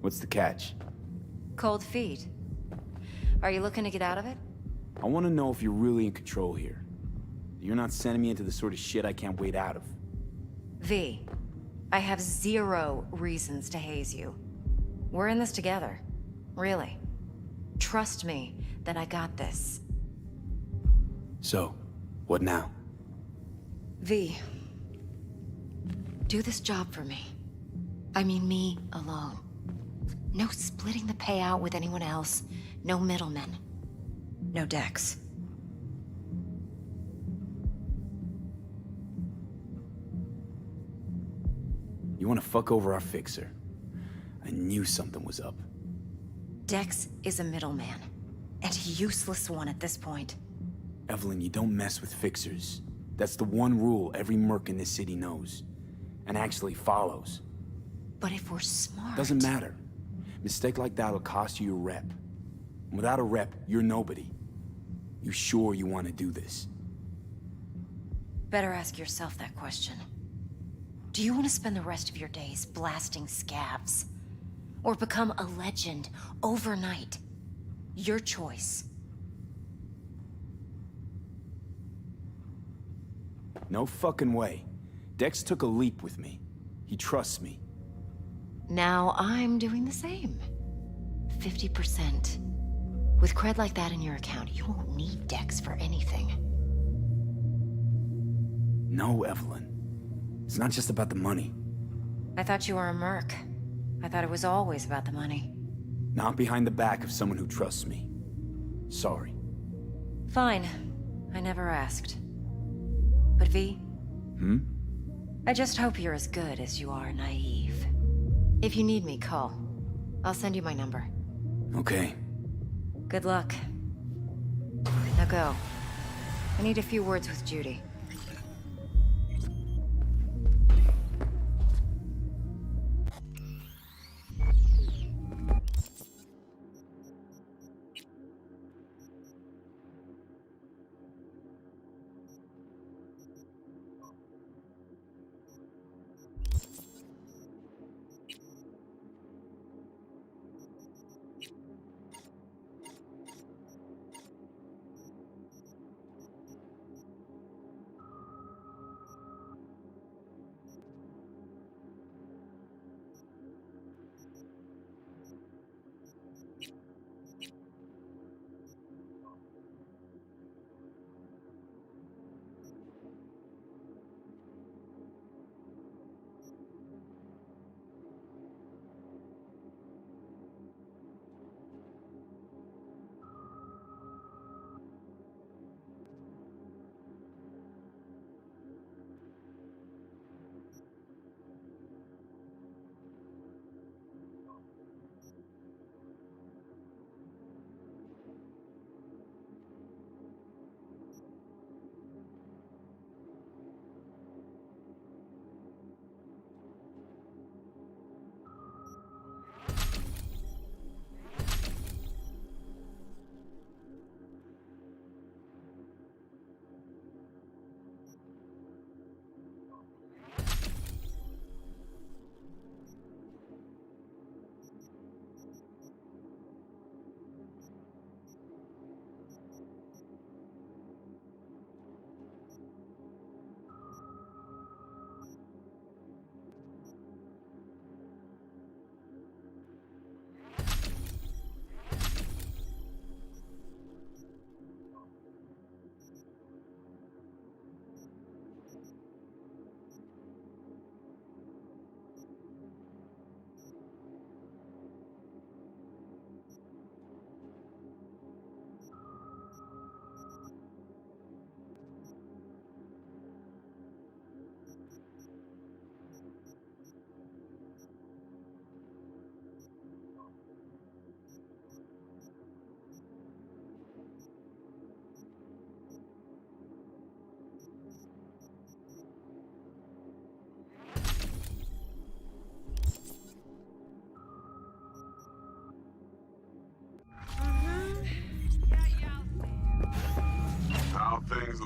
What's the catch? Cold feet. Are you looking to get out of it? I want to know if you're really in control here. You're not sending me into the sort of shit I can't wait out of. V, I have 0 reasons to haze you. We're in this together. Really. Trust me that I got this. So, what now? V, do this job for me. I mean me alone. No splitting the payout with anyone else. No middlemen. No Dex. You want to fuck over our fixer? I knew something was up. Dex is a middleman. And a useless one at this point. Evelyn, you don't mess with fixers. That's the one rule every merc in this city knows. And actually follows. But if we're smart... Doesn't matter. Mistake like that'll cost you your rep. And without a rep, you're nobody. You sure you want to do this? Better ask yourself that question. Do you want to spend the rest of your days blasting scabs? Or become a legend overnight? Your choice. No fucking way. Dex took a leap with me. He trusts me. Now I'm doing the same. 50%. With cred like that in your account, you won't need Dex for anything. No, Evelyn. It's not just about the money. I thought you were a merc. I thought it was always about the money. Not behind the back of someone who trusts me. Sorry. Fine. I never asked. But V? I just hope you're as good as you are naive. If you need me, call. I'll send you my number. Okay. Good luck. Now go. I need a few words with Judy.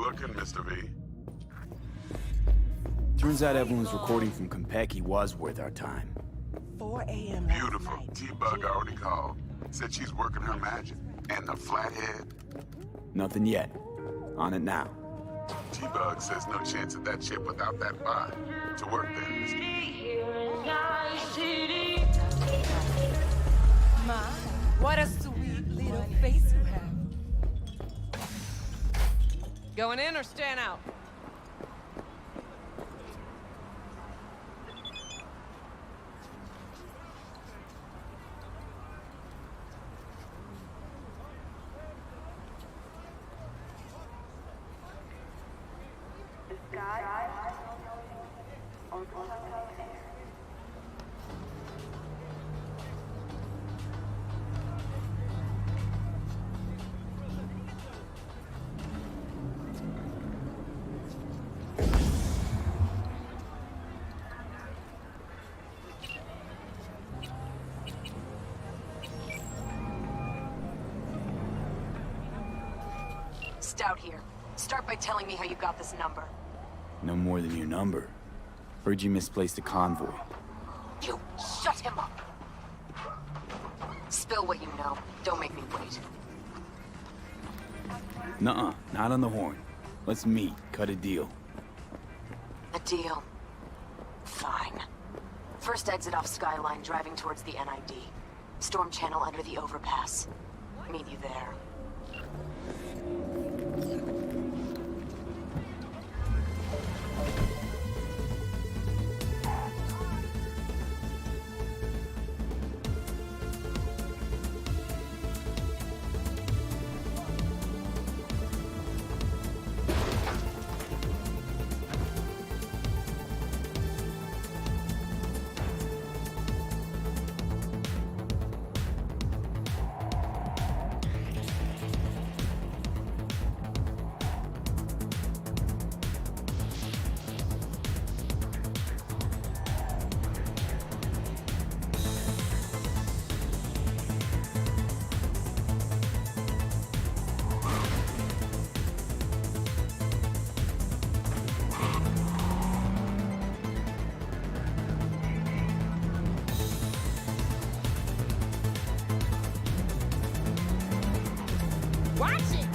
looking, Mr. V? Turns out everyone's recording from Konpeki was worth our time. 4 a.m. Beautiful. T-Bug already called. Said she's working her magic. And the flathead? Nothing yet. On it now. T-Bug says no chance of that chip without that bot. To work then, Mr. My, what a sweet little face you have. Going in or staying out? Stout here. Start by telling me how you got this number. No more than your number. Heard you misplaced a convoy. You shut him up. Spill what you know. Don't make me wait. Nuh-uh, not on the horn. Let's meet, cut a deal. A deal. Fine. First exit off Skyline, driving towards the NID. Storm channel under the overpass. Meet you there. Watch it!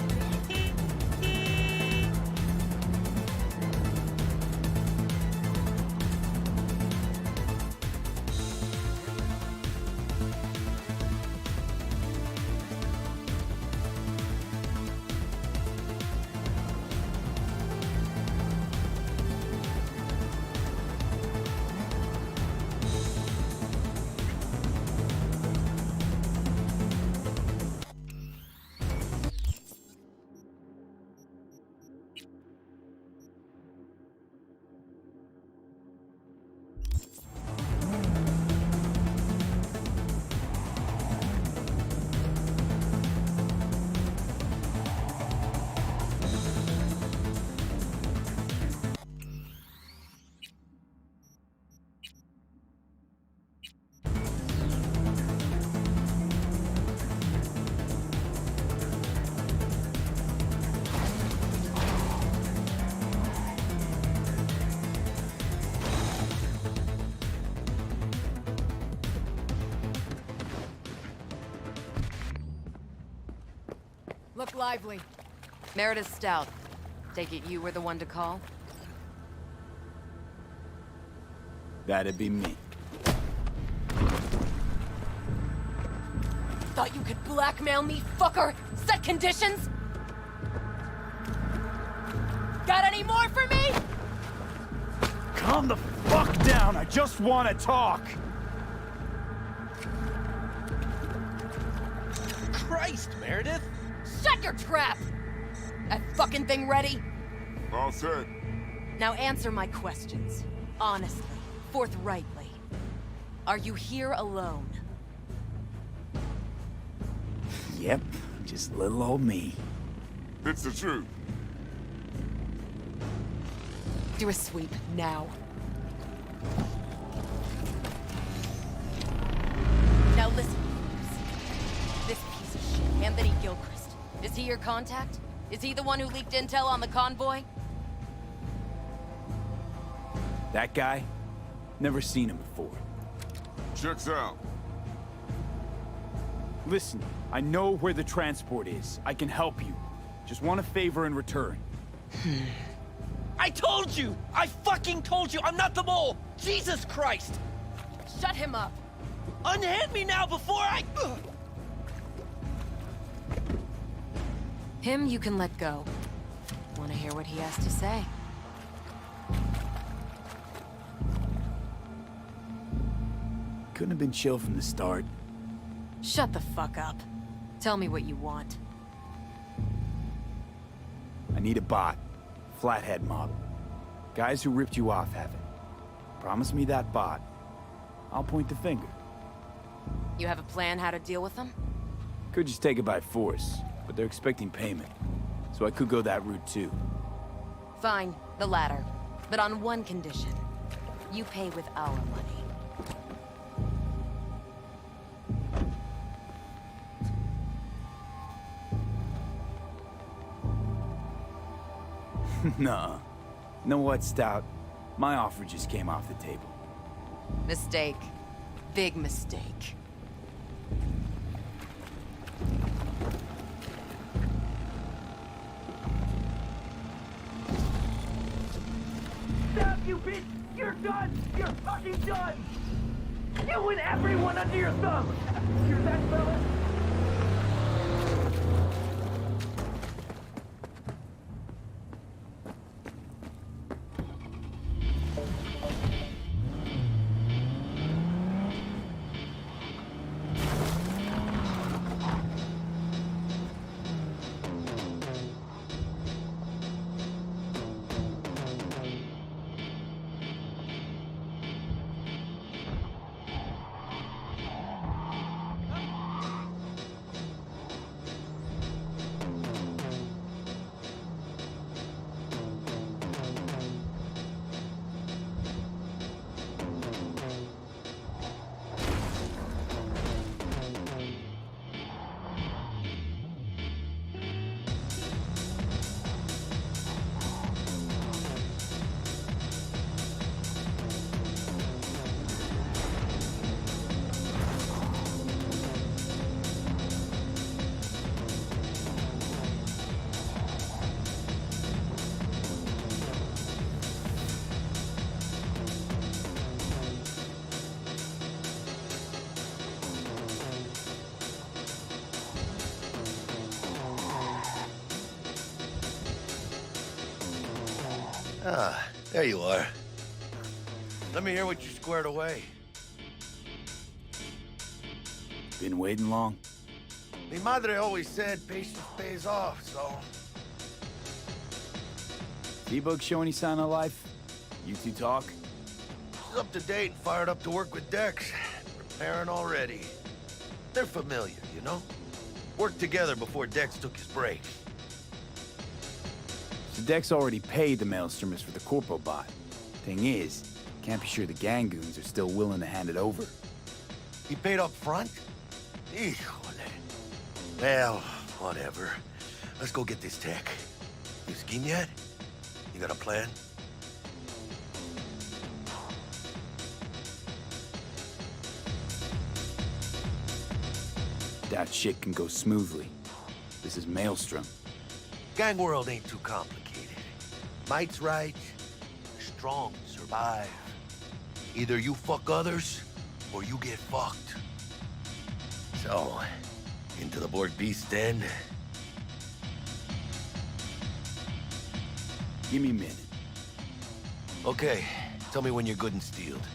Look lively. Meredith Stout. Take it you were the one to call? That'd be me. Thought you could blackmail me, fucker? Set conditions? Got any more for me? Calm the fuck down, I just want to talk! Christ, Meredith! Shut your trap! That fucking thing ready? All set. Now answer my questions. Honestly, forthrightly. Are you here alone? Yep, just little old me. It's the truth. Do a sweep, now. Now listen, this piece of shit, Anthony Gilchrist. Is he your contact? Is he the one who leaked intel on the convoy? That guy? Never seen him before. Checks out. Listen, I know where the transport is. I can help you. Just want a favor in return. I told you! I fucking told you! I'm not the mole! Jesus Christ! Shut him up! Unhand me now before I... Him you can let go. Want to hear what he has to say? Couldn't have been chill from the start. Shut the fuck up. Tell me what you want. I need a bot. Flathead model. Guys who ripped you off have it. Promise me that bot. I'll point the finger. You have a plan how to deal with them? Could just take it by force, but they're expecting payment. So I could go that route too. Fine, the latter. But on one condition. You pay with our money. Nuh-uh. Know what, Stout? My offer just came off the table. Mistake. Big mistake. Stop, you bitch! You're done! You're fucking done! You and everyone under your thumb! Hear that, fellas? Ah, there you are. Let me hear what you squared away. Been waiting long? Mi madre always said patience pays off, so... T-Bug show any sign of life? You two talk? She's up to date and fired up to work with Dex. Preparing already. They're familiar, you know? Worked together before Dex took his break. So Dex already paid the Maelstromers for the Corpo bot. Thing is, can't be sure the Gangoons are still willing to hand it over. He paid up front? Híjole. Well, whatever. Let's go get this tech. You scheme yet? You got a plan? That shit can go smoothly. This is Maelstrom. Gang world ain't too complicated. Might's right. The strong survive. Either you fuck others, or you get fucked. So, into the Borg Beast Den. Give me a minute. Okay, tell me when you're good and steeled.